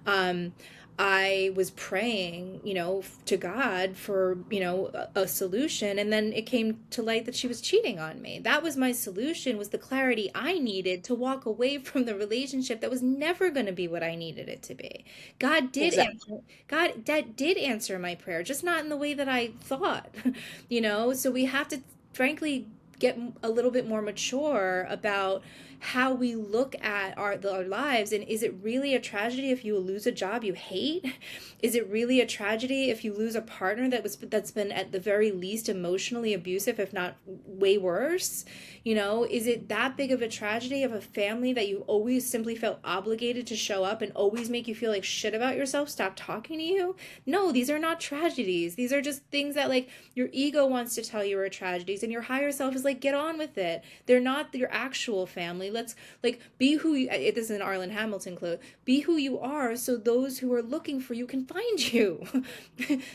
S2: Um, I was praying, to God for, a solution, and then it came to light that she was cheating on me. That was my solution, was the clarity I needed to walk away from the relationship that was never going to be what I needed it to be. God did
S1: exactly.
S2: answer, God that did answer my prayer, just not in the way that I thought. So we have to frankly get a little bit more mature about how we look at our lives. And is it really a tragedy if you lose a job you hate? Is it really a tragedy if you lose a partner that's been at the very least emotionally abusive, if not way worse? Is it that big of a tragedy of a family that you always simply felt obligated to show up and always make you feel like shit about yourself, stop talking to you? No, these are not tragedies. These are just things that like your ego wants to tell you are tragedies, and your higher self is like, get on with it. They're not your actual family. Let's like be who you. This is an Arlen Hamilton quote. Be who you are, so those who are looking for you can find you.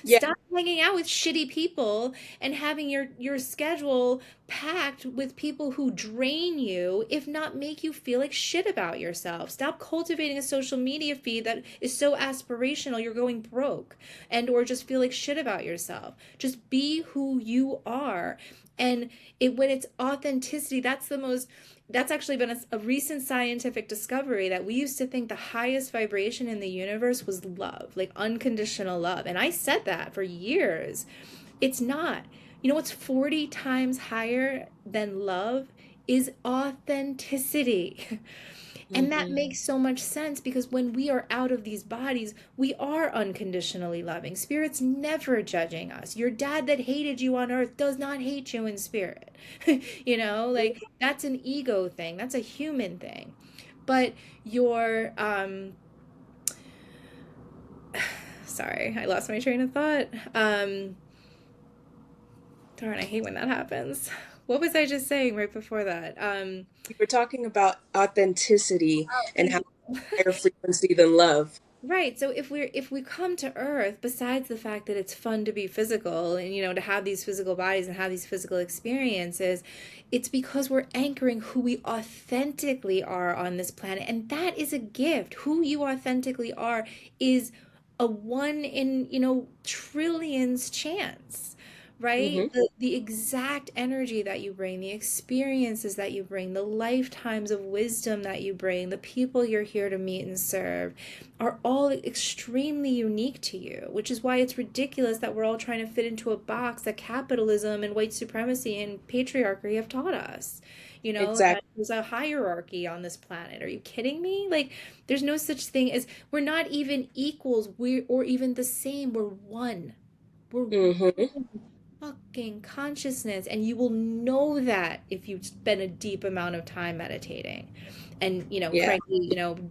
S1: Yeah.
S2: Stop hanging out with shitty people and having your schedule packed with people who drain you, if not make you feel like shit about yourself. Stop cultivating a social media feed that is so aspirational you're going broke, and or just feel like shit about yourself. Just be who you are. And when it's authenticity, that's actually been a recent scientific discovery, that we used to think the highest vibration in the universe was love, like unconditional love. And I said that for years. It's not. You know what's 40 times higher than love is authenticity. And that
S1: Hmm.
S2: makes so much sense, because when we are out of these bodies, we are unconditionally loving. Spirit's never judging us. Your dad that hated you on earth does not hate you in spirit. Like that's an ego thing, that's a human thing. But your sorry, I lost my train of thought. Darn, I hate when that happens. What was I just saying right before that?
S1: We were talking about authenticity and
S2: Thank
S1: how
S2: you.
S1: higher frequency than love.
S2: Right. So if we come to Earth, besides the fact that it's fun to be physical and to have these physical bodies and have these physical experiences, it's because we're anchoring who we authentically are on this planet, and that is a gift. Who you authentically are is a one in, trillions chance.
S1: Hmm.
S2: Right? The exact energy that you bring, the experiences that you bring, the lifetimes of wisdom that you bring, the people you're here to meet and serve are all extremely unique to you, which is why it's ridiculous that we're all trying to fit into a box that capitalism and white supremacy and patriarchy have taught us. That
S1: Exactly.
S2: there's a hierarchy on this planet. Are you kidding me? Like, there's no such thing as, we're not even equals, or even the same. We're one. We're
S1: Hmm.
S2: one fucking consciousness, and you will know that if you spend a deep amount of time meditating and
S1: Yeah.
S2: frankly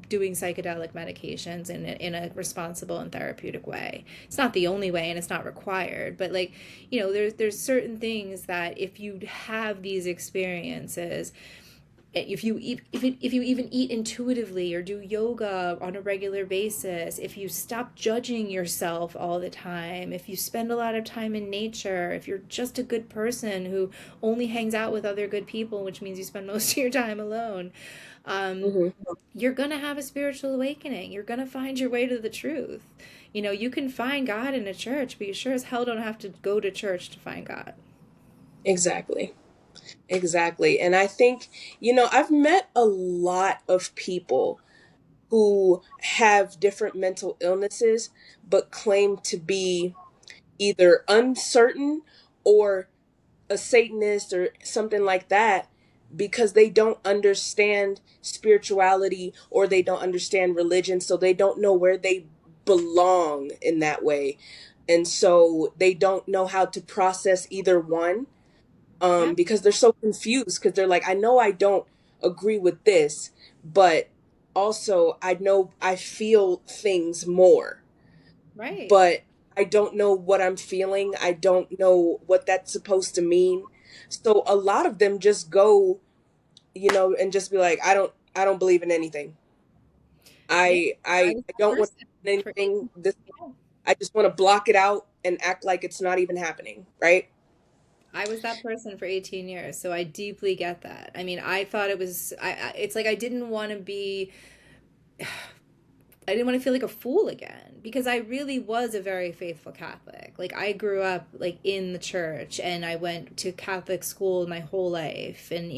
S2: doing psychedelic medications in a responsible and therapeutic way. It's not the only way, and it's not required, but like there's certain things that if you have these experiences, if you even eat intuitively or do yoga on a regular basis, if you stop judging yourself all the time, if you spend a lot of time in nature, if you're just a good person who only hangs out with other good people, which means you spend most of your time alone, um,
S1: Hmm.
S2: you're gonna have a spiritual awakening. You're gonna find your way to the truth. You can find God in a church, but you sure as hell don't have to go to church to find God.
S1: Exactly. Exactly. And I think, I've met a lot of people who have different mental illnesses, but claim to be either uncertain or a Satanist or something like that because they don't understand spirituality or they don't understand religion. So they don't know where they belong in that way. And so they don't know how to process either one,
S2: Yeah,
S1: because they're so confused because they're like, I know I don't agree with this, but also I know I feel things more,
S2: right.
S1: but I don't know what I'm feeling. I don't know what that's supposed to mean. So a lot of them just go, and just be like, I don't believe in anything.
S2: Yeah,
S1: I
S2: I
S1: I,
S2: was
S1: I
S2: that
S1: don't want
S2: person for
S1: anything.
S2: 18.
S1: This
S2: Yeah.
S1: I just want to block it out and act like it's not even happening, right?
S2: I was that person for 18 years, so I deeply get that. I mean, I thought it was it's like I didn't want to be I didn't want to feel like a fool again because I really was a very faithful Catholic. Like I grew up like in the church and I went to Catholic school my whole life and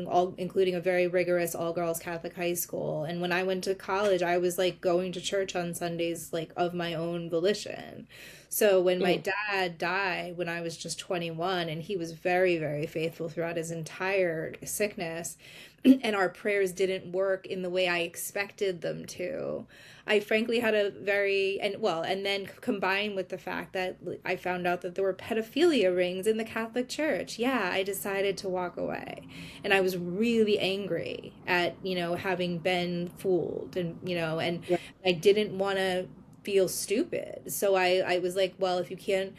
S2: all including a very rigorous all girls Catholic high school. And when I went to college, I was like going to church on Sundays like of my own volition. So when my
S1: Mm.
S2: dad died when I was just 21 and he was very very faithful throughout his entire sickness and our prayers didn't work in the way I expected them to. I frankly had a very and then combined with the fact that I found out that there were pedophilia rings in the Catholic Church. Yeah, I decided to walk away. And I was really angry at, having been fooled and
S1: Right.
S2: I didn't want to feel stupid. So I was like, well, if you can't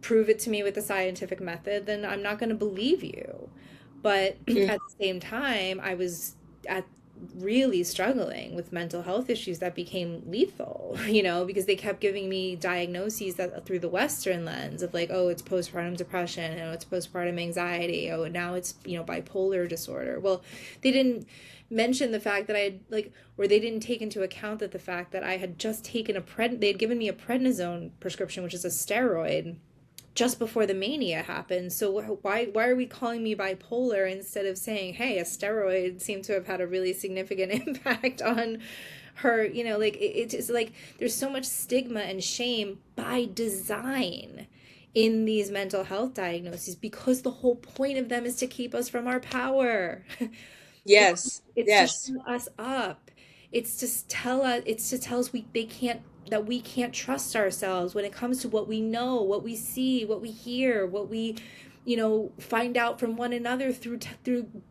S2: prove it to me with the scientific method, then I'm not going to believe you. But
S1: Mm.
S2: at the same time, I was at really struggling with mental health issues that became lethal, because they kept giving me diagnoses that through the Western lens of like, oh, it's postpartum depression, oh, it's postpartum anxiety, oh, now it's, bipolar disorder. Well, they didn't mention the fact that I had like, or they didn't take into account that the fact that I had just taken they had given me a prednisone prescription, which is a steroid just before the mania happened. So why are we calling me bipolar instead of saying, hey, a steroid seemed to have had a really significant impact on her? Like it's like there's so much stigma and shame by design in these mental health diagnoses because the whole point of them is to keep us from our power.
S1: Yes.
S2: It's to
S1: Yes.
S2: shut us up. It's to tell us we can't trust ourselves when it comes to what we know, what we see, what we hear, what we find out from one another through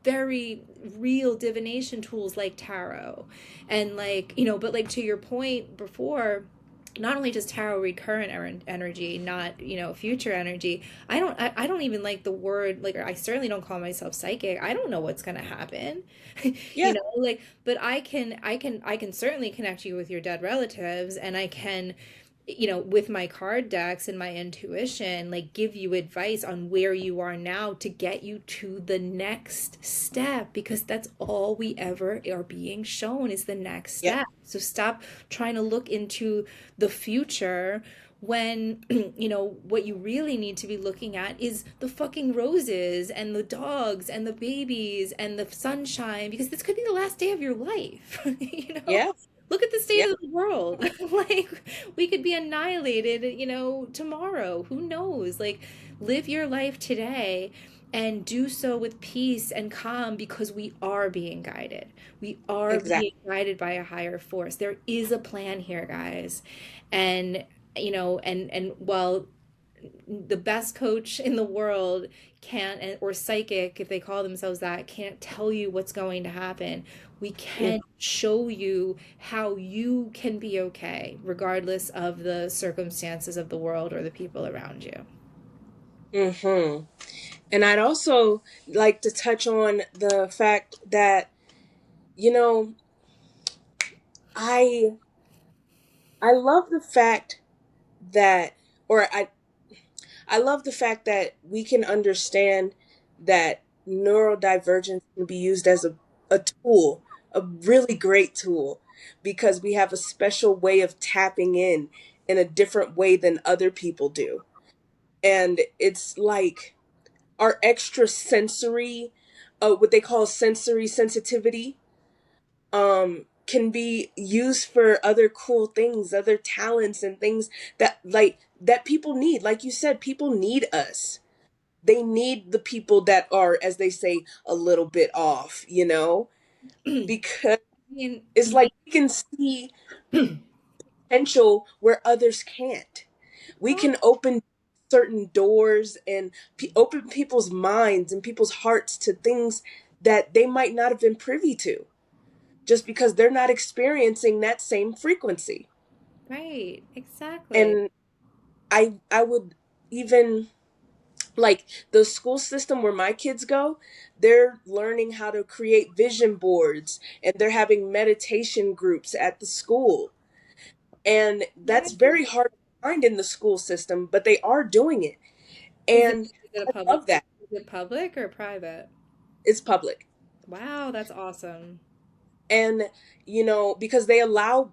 S2: very real divination tools like tarot. And like, but like to your point before, not only does tarot read current energy, not future energy. I don't even like the word, like, I certainly don't call myself psychic. I don't know what's going to happen.
S1: Yeah.
S2: Like, but I can certainly connect you with your dead relatives, and I can, with my card decks and my intuition, like give you advice on where you are now to get you to the next step, because that's all we ever are being shown is the next
S1: Yep.
S2: step. So stop trying to look into the future when what you really need to be looking at is the fucking roses and the dogs and the babies and the sunshine, because this could be the last day of your life.
S1: Yeah.
S2: Look at the state
S1: Yeah.
S2: of the world. Like, we could be annihilated, tomorrow. Who knows? Like, live your life today and do so with peace and calm, because we are being guided. We are
S1: Exactly.
S2: being guided by a higher force. There is a plan here, guys. And, and while the best coach in the world can't, or psychic if they call themselves that, can't tell you what's going to happen, we
S1: Mm.
S2: can show you how you can be okay regardless of the circumstances of the world or the people around you.
S1: Mm-hmm. And I'd also like to touch on the fact that, you know, I I love the fact that or I love the fact that we can understand that neurodivergence can be used as a tool, a really great tool, because we have a special way of tapping in a different way than other people do. And it's like our extra sensory, what they call sensory sensitivity, can be used for other cool things, other talents and things that people need. Like you said, people need us. They need the people that are, as they say, a little bit off,
S2: I
S1: because
S2: mean,
S1: it's like we can see potential where others can't. We
S2: well,
S1: can open certain doors and open people's minds and people's hearts to things that they might not have been privy to just because they're not experiencing that same frequency.
S2: right, exactly.
S1: And I would even like the school system where my kids go, they're learning how to create vision boards and they're having meditation groups at the school. And that's
S2: Right.
S1: very hard to find in the school system, but they are doing it. And
S2: Is it a
S1: I
S2: public?
S1: love that.
S2: Is it public or private?
S1: It's public.
S2: Wow, that's awesome.
S1: And because they allow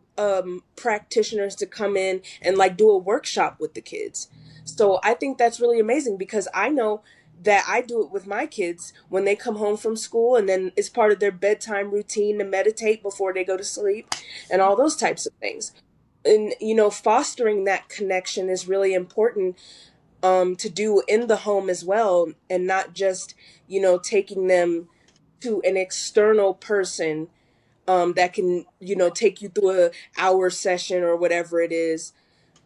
S1: practitioners to come in and like do a workshop with the kids. So I think that's really amazing because I know that I do it with my kids when they come home from school, and then it's part of their bedtime routine to meditate before they go to sleep and all those types of things. And fostering that connection is really important, to do in the home as well, and not just taking them to an external person, that can take you through a hour session or whatever it is.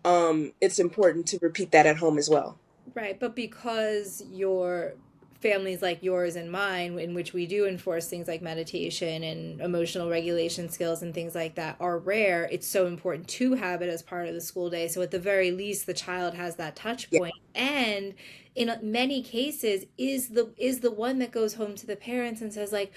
S1: It's important to repeat that at home as well.
S2: Right, but because your families like yours and mine, in which we do enforce things like meditation and emotional regulation skills and things like that, are rare, it's so important to have it as part of the school day. So at the very least, the child has that touch
S1: Yeah.
S2: point, and in many cases, is the one that goes home to the parents and says like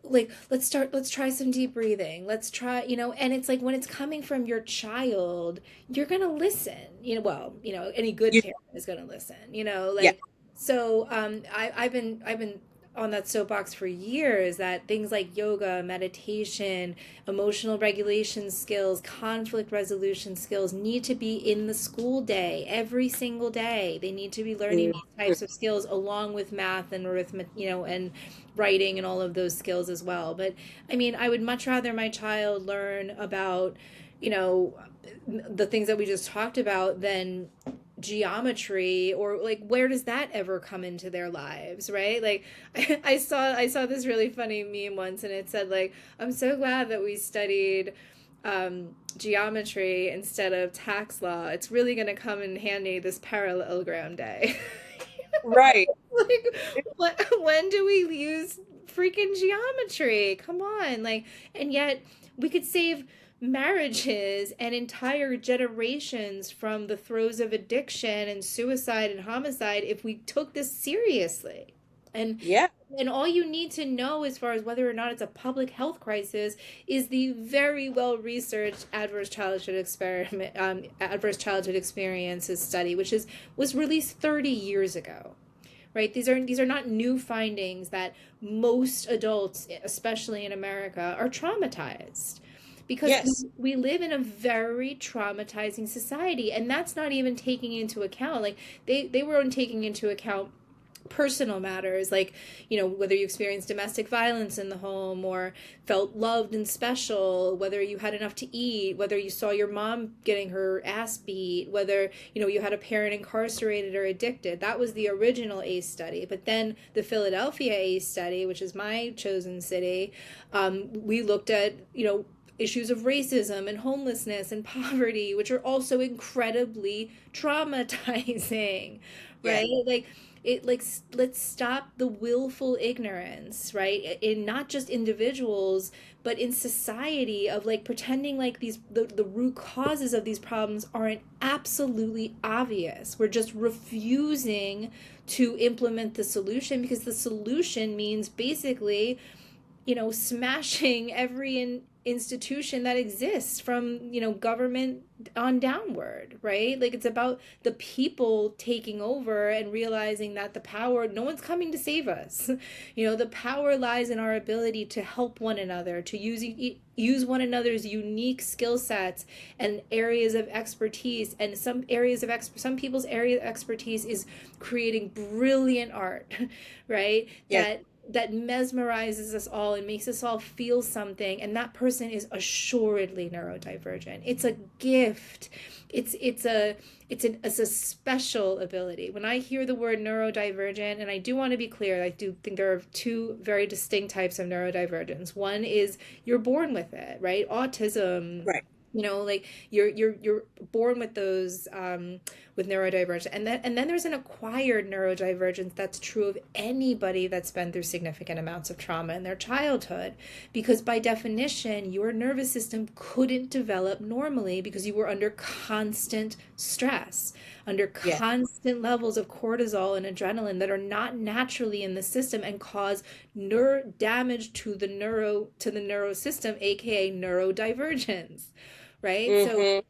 S2: let's try some deep breathing, let's try, and it's like when it's coming from your child, you're gonna listen, well, any good
S1: You,
S2: parent is gonna listen,
S1: yeah.
S2: like, so I've been on that soapbox for years that things like yoga, meditation, emotional regulation skills, conflict resolution skills need to be in the school day every single day. They need to be learning these
S1: Mhm.
S2: types of skills along with math and arithmetic, and writing and all of those skills as well. But I mean, I would much rather my child learn about, you know, the things that we just talked about than geometry, or like where does that ever come into their lives, right? Like I saw this really funny meme once, and it said like, I'm so glad that we studied geometry instead of tax law. It's really going to come in handy this parallelogram day.
S1: Right.
S2: Like, when do we use freaking geometry? Come on. Like, and yet we could save marriages and entire generations from the throes of addiction and suicide and homicide if we took this seriously. And
S1: Yeah.
S2: and all you need to know as far as whether or not it's a public health crisis is the very well researched adverse childhood experiences study, which was released 30 years ago, right? These are not new findings that most adults, especially in America, are traumatized, because
S1: Yes.
S2: we live in a very traumatizing society, and that's not even taking into account, like, they weren't taking into account personal matters, like, whether you experienced domestic violence in the home or felt loved and special, whether you had enough to eat, whether you saw your mom getting her ass beat, whether you had a parent incarcerated or addicted. That was the original ACE study. But then the Philadelphia ACE study, which is my chosen city, we looked at issues of racism and homelessness and poverty, which are also incredibly traumatizing,
S1: Yeah.
S2: right? Like, it like let's stop the willful ignorance, right, in not just individuals but in society, of like pretending like the root causes of these problems aren't absolutely obvious. We're just refusing to implement the solution, because the solution means basically, smashing every institution that exists, from, government on downward, right? Like, it's about the people taking over and realizing that the power, no one's coming to save us. The power lies in our ability to help one another, to use one another's unique skill sets and areas of expertise. And some people's area of expertise is creating brilliant art, right?
S1: Yeah.
S2: That mesmerizes us all and makes us all feel something, and that person is assuredly neurodivergent. It's a gift. It's a special ability. When I hear the word neurodivergent, and I do want to be clear, I do think there are two very distinct types of neurodivergence. One is you're born with it, right? Autism,
S1: Right.
S2: like you're born with those, with neurodivergence, and then there's an acquired neurodivergence that's true of anybody that's been through significant amounts of trauma in their childhood, because by definition your nervous system couldn't develop normally because you were under constant stress, under
S1: Yeah.
S2: constant levels of cortisol and adrenaline that are not naturally in the system, and cause damage to the neuro system, aka neurodivergence, right? So
S1: Mm-hmm.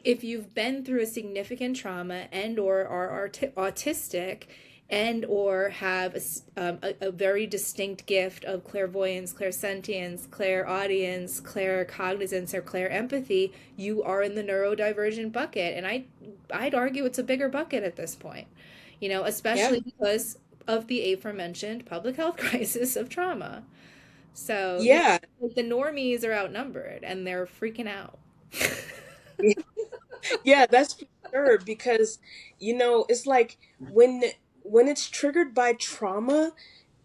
S2: if you've been through a significant trauma and or are autistic and or have a very distinct gift of clairvoyance, clairsentience, clairaudience, claircognizance, or clairempathy, you are in the neurodivergent bucket. And I'd argue it's a bigger bucket at this point,
S1: Yeah.
S2: especially because of the aforementioned public health crisis of trauma. So,
S1: Yeah.
S2: the normies are outnumbered and they're freaking out.
S1: Yeah, that's for sure because it's like when when it's triggered by trauma,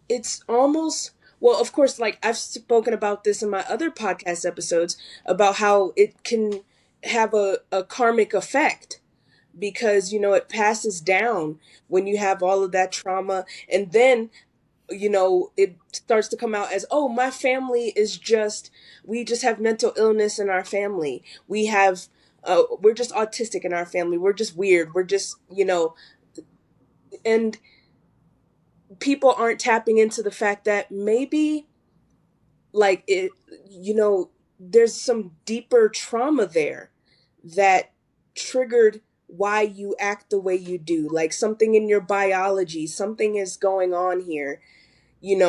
S1: it's almost, well, of course, like I've spoken about this in my other podcast episodes about how it can have a karmic effect because it passes down when you have all of that trauma, and then it starts to come out as, oh, my family is just, we just have mental illness in our family. We're just autistic in our family. We're just weird. We're just, and people aren't tapping into the fact that maybe like there's some deeper trauma there that triggered why you act the way you do. Like something in your biology, something is going on here, and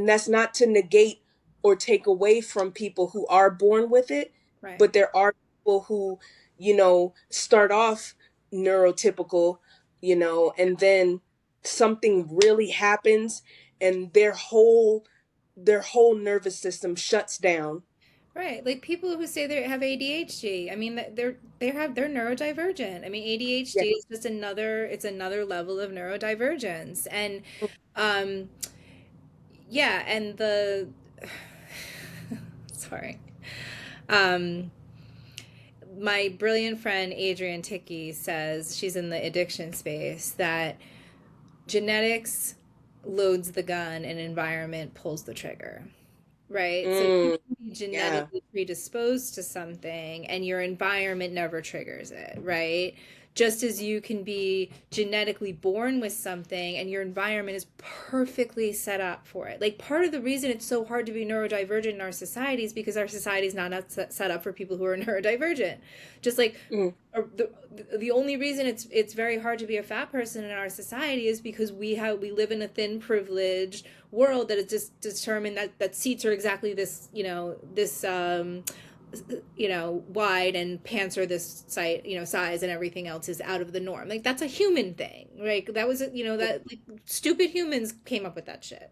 S1: that's not to negate or take away from people who are born with it,
S2: Right.
S1: but there are people who start off neurotypical, and then something really happens and their whole nervous system shuts down.
S2: Right, like people who say they have ADHD. I mean, they're neurodivergent. I mean,
S1: Yeah.
S2: ADHD is just another level of neurodivergence, and um, yeah, and the sorry, um, my brilliant friend Adrienne Ticky says, she's in the addiction space, that genetics loads the gun and environment pulls the trigger. Right? So you
S1: Mm,
S2: can be
S1: yeah.
S2: genetically predisposed to something and your environment never triggers it, right? Just as you can be genetically born with something and your environment is perfectly set up for it. Like, part of the reason it's so hard to be neurodivergent in our society is because our society is not set up for people who are neurodivergent. Just like
S1: Mm,
S2: the only reason it's very hard to be a fat person in our society is because we live in a thin privileged world that is just determined that seats are exactly this, wide, and pants are this size, and everything else is out of the norm. Like, that's a human thing. Like, that was, that, like, stupid humans came up with that shit.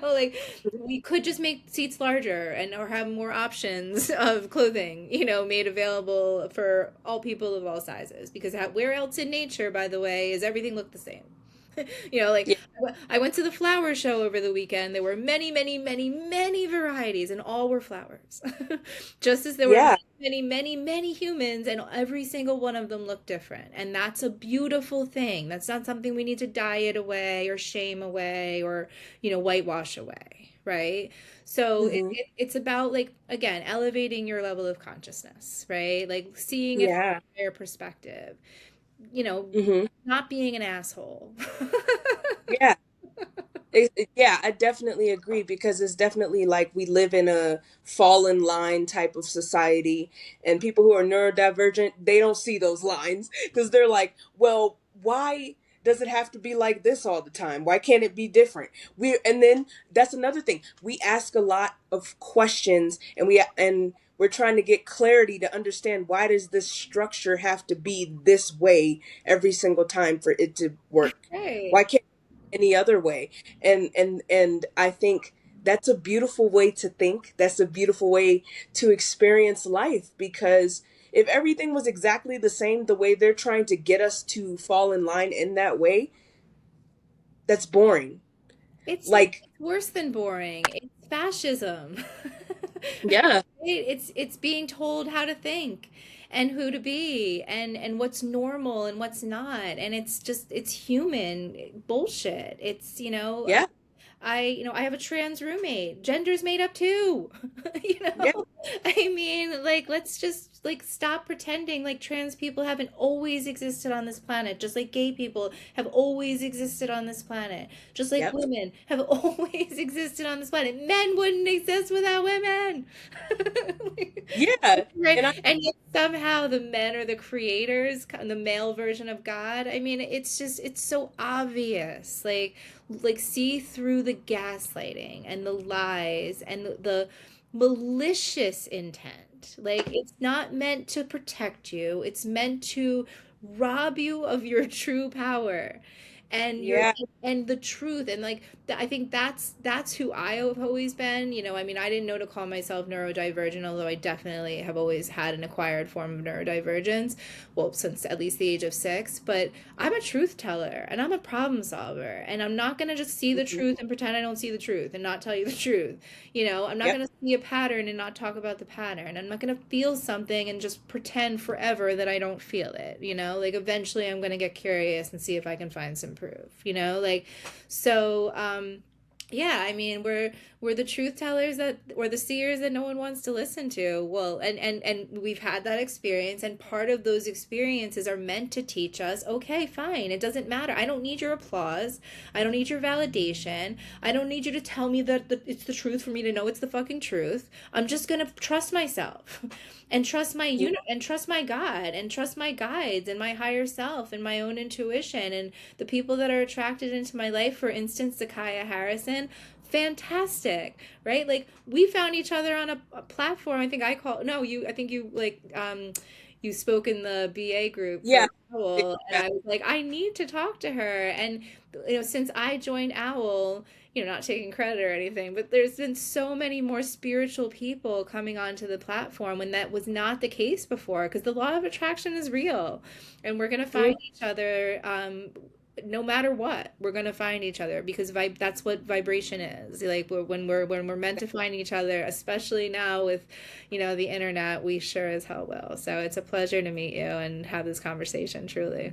S2: Like, we could just make seats larger and or have more options of clothing, made available for all people of all sizes. Because where else in nature, by the way, is everything look the same? Like
S1: Yeah.
S2: I went to the flower show over the weekend. There were many, many, many, many varieties, and all were flowers. Just as there were
S1: Yeah.
S2: many, many, many, many humans, and every single one of them looked different. And that's a beautiful thing. That's not something we need to diet away or shame away or, whitewash away, right? So
S1: Hmm.
S2: it's about, like, again, elevating your level of consciousness, right? Like seeing it from
S1: Yeah.
S2: a higher perspective, you know,
S1: Hmm.
S2: not being an asshole.
S1: Yeah. Yeah, I definitely agree because it's definitely like we live in a fallen line type of society, and people who are neurodivergent, they don't see those lines because they're like, well, why does it have to be like this all the time? Why can't it be different? And then that's another thing. We ask a lot of questions, and we're trying to get clarity to understand why does this structure have to be this way every single time for it to work?
S2: Right.
S1: Why can't any other way? And I think that's a beautiful way to think. That's a beautiful way to experience life, because if everything was exactly the same the way they're trying to get us to fall in line in that way, that's boring.
S2: It's
S1: Like,
S2: worse than boring. It's fascism.
S1: yeah,
S2: It's being told how to think and who to be and what's normal and what's not. And it's human bullshit.
S1: yeah,
S2: I have a trans roommate. Gender's made up too. You
S1: yeah,
S2: know? I mean, like, let's just, like, stop pretending like trans people haven't always existed on this planet, just like gay people have always existed on this planet, just like
S1: yep,
S2: women have always existed on this planet. Men wouldn't exist without women.
S1: yeah. And I,
S2: Right? And yet somehow the men are the creators, the male version of God. I mean, it's so obvious. Like see through the gaslighting and the lies and the malicious intent. Like, it's not meant to protect you. It's meant to rob you of your true power and your
S1: yeah,
S2: and the truth. And, like, I think that's who I have always been. I mean, I didn't know to call myself neurodivergent, although I definitely have always had an acquired form of neurodivergence, well, since at least the age of 6. But I'm a truth teller and I'm a problem solver, and I'm not going to just see the
S1: mhm,
S2: truth and pretend I don't see the truth and not tell you the truth. I'm not
S1: yep,
S2: going to see a pattern and not talk about the pattern. I'm not going to feel something and just pretend forever that I don't feel it. Like, eventually I'm going to get curious and see if I can find some proof, like, so, yeah, I mean, we're the truth tellers that, or the seers that no one wants to listen to. Well, and we've had that experience, and part of those experiences are meant to teach us, okay, fine, it doesn't matter. I don't need your applause. I don't need your validation. I don't need you to tell me that it's the truth for me to know it's the fucking truth. I'm just gonna trust myself and trust
S1: yeah,
S2: and trust my God and trust my guides and my higher self and my own intuition and the people that are attracted into my life. For instance, Zakiyah Harrison, fantastic, right? Like, we found each other on a platform. I think I call no, you. I think you, like, you spoke in the BA group for
S1: yeah,
S2: Owl, and
S1: yeah,
S2: I was like, I need to talk to her. And since I joined Owl, not taking credit or anything, but there's been so many more spiritual people coming onto the platform when that was not the case before, because the law of attraction is real, and we're gonna
S1: mm,
S2: find each other. No matter what, we're gonna find each other, because that's what vibration is. Like, when we're meant to find each other, especially now with, the internet, we sure as hell will. So it's a pleasure to meet you and have this conversation, truly.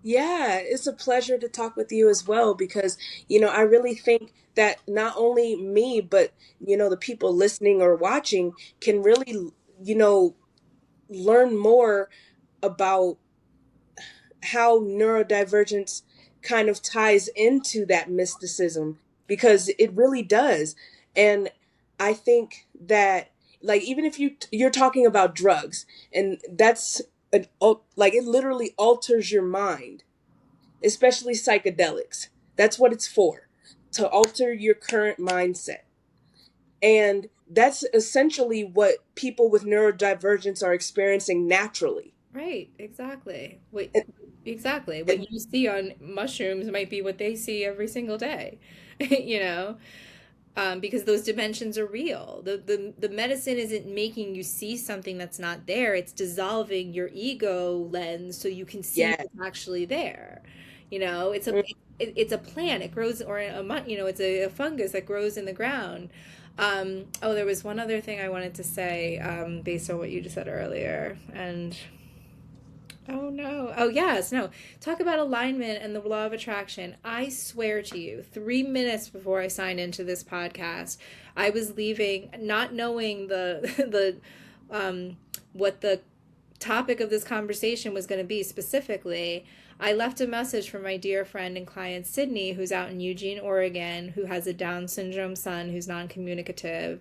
S1: yeah. It's a pleasure to talk with you as well, because I really think that not only me, but the people listening or watching can really you know learn more about how neurodivergence kind of ties into that mysticism, because it really does. And I think that, like, even if you're talking about drugs, and that's like, it literally alters your mind, especially psychedelics. That's what it's for, to alter your current mindset. And that's essentially what people with neurodivergence are experiencing naturally.
S2: Right, exactly.
S1: And,
S2: What
S1: and
S2: you see on mushrooms might be what they see every single day, you know? Because those dimensions are real. The medicine isn't making you see something that's not there. It's dissolving your ego lens so you can see
S1: yeah,
S2: what's actually there. It's a
S1: Mm.
S2: it's a plant. It grows, or it's a fungus that grows in the ground. Oh, there was one other thing I wanted to say, based on what you just said earlier, and oh no. Oh yes, no. Talk about alignment and the law of attraction. I swear to you, 3 minutes before I signed into this podcast, I was leaving not knowing the the what the topic of this conversation was going to be specifically. I left a message for my dear friend and client Sydney, who's out in Eugene, Oregon, who has a Down syndrome son who's non communicative.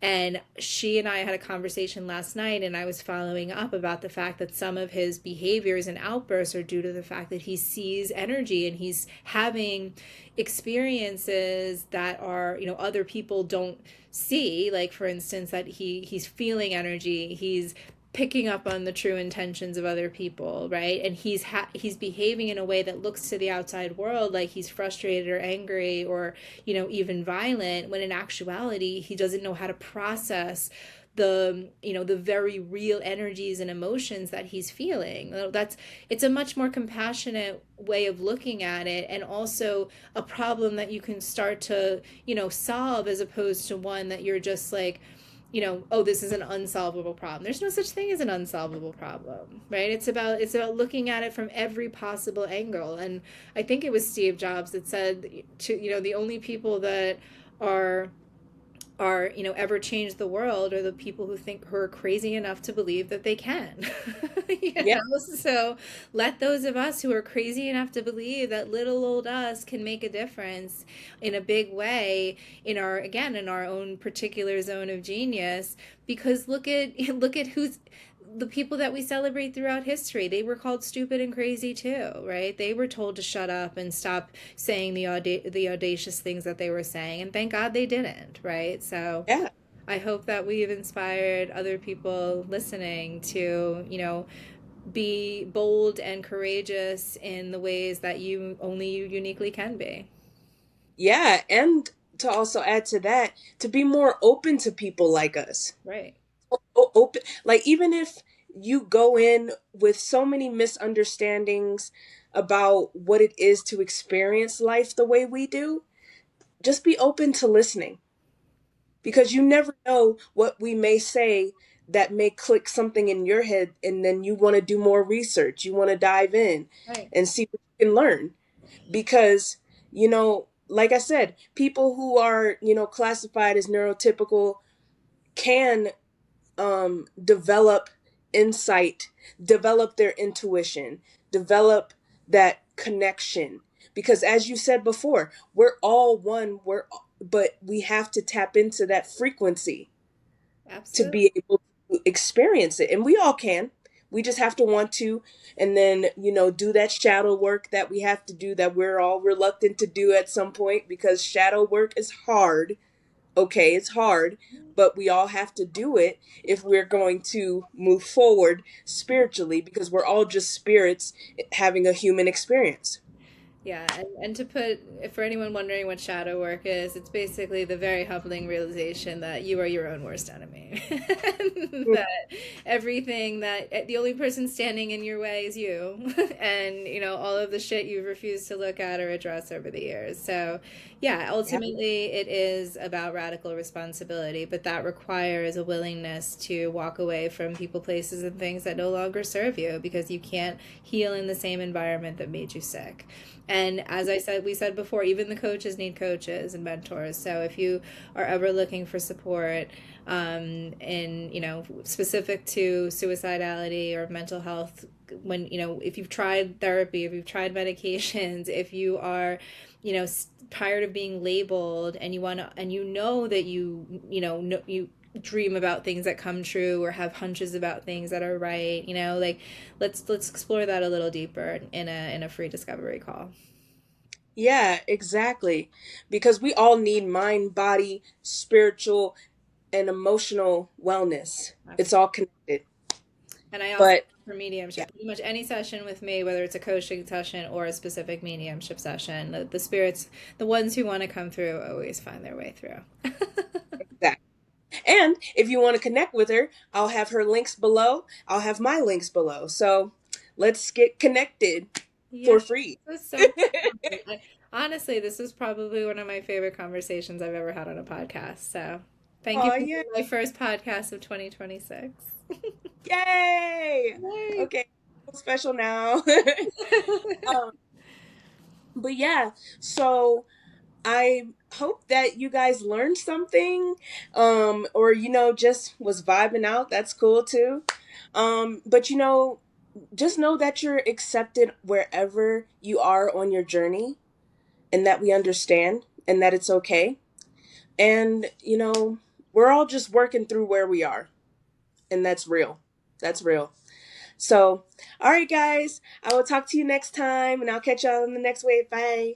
S2: And she and I had a conversation last night, and I was following up about the fact that some of his behaviors and outbursts are due to the fact that he sees energy and he's having experiences that are, other people don't see. Like, for instance, that he's feeling energy, he's picking up on the true intentions of other people, right? And he's behaving in a way that looks to the outside world like he's frustrated or angry or, even violent, when in actuality he doesn't know how to process the very real energies and emotions that he's feeling. It's a much more compassionate way of looking at it, and also a problem that you can start to solve, as opposed to one that you're just like, oh, this is an unsolvable problem. There's no such thing as an unsolvable problem, right? It's about looking at it from every possible angle. And I think it was Steve Jobs that said, the only people that are ever change the world are the people who are crazy enough to believe that they can.
S1: Yeah.
S2: So let those of us who are crazy enough to believe that little old us can make a difference in a big way in our own particular zone of genius. Because look at who's the people that we celebrate throughout history. They were called stupid and crazy too, right? They were told to shut up and stop saying the audacious things that they were saying, and thank God they didn't, right? So
S1: Yeah.
S2: I hope that we've inspired other people listening to, be bold and courageous in the ways that you uniquely can be.
S1: Yeah. And to also add to that, to be more open to people like us.
S2: Right.
S1: Open, like, even if you go in with so many misunderstandings about what it is to experience life the way we do, just be open to listening, because you never know what we may say that may click something in your head, and then you want to do more research, you want to dive in
S2: Right.
S1: and see what you can learn. Because, like I said, people who are, classified as neurotypical can develop insight, develop their intuition, develop that connection. Because as you said before, we're all one, but we have to tap into that frequency to
S2: Absolutely.
S1: be able to experience it. And we all can. We just have to want to, and then, do that shadow work that we have to do, that we're all reluctant to do at some point, because shadow work is hard. Okay, it's hard, but we all have to do it if we're going to move forward spiritually, because we're all just spirits having a human experience.
S2: Yeah, and to put, for anyone wondering what shadow work is, it's basically the very humbling realization that you are your own worst enemy. That everything that the only person standing in your way is you, and all of the shit you've refused to look at or address over the years. So, yeah,
S1: Yeah.
S2: ultimately it is about radical responsibility, but that requires a willingness to walk away from people, places, and things that no longer serve you, because you can't heal in the same environment that made you sick. And as we said before, even the coaches need coaches and mentors. So if you are ever looking for support, in specific to suicidality or mental health, when if you've tried therapy, if you've tried medications, if you are tired of being labeled, and you know that you dream about things that come true, or have hunches about things that are right, like, let's explore that a little deeper in a free discovery call.
S1: Yeah, exactly. Because we all need mind, body, spiritual, and emotional wellness. It's
S2: Absolutely.
S1: all connected.
S2: And I also,
S1: But
S2: for
S1: yeah,
S2: mediumship, pretty much any session with me, whether it's a coaching session or a specific mediumship session, the spirits, the ones who want to come through, always find their way through.
S1: exactly. And if you want to connect with her, I'll have her links below. I'll have my links below. So let's get connected.
S2: Yeah,
S1: for free.
S2: this was so fun. Honestly, this was probably one of my favorite conversations I've ever had on a podcast. So thank you
S1: Oh
S2: for
S1: yeah.
S2: being my first podcast of 2026.
S1: Yay.
S2: Yay.
S1: Okay. Special now. um, but yeah, so I hope that you guys learned something, or just was vibing out. That's cool too. But just know that you're accepted wherever you are on your journey, and that we understand, and that it's okay. And we're all just working through where we are, and that's real. That's real. So, all right, guys, I will talk to you next time, and I'll catch y'all in the next wave. Bye.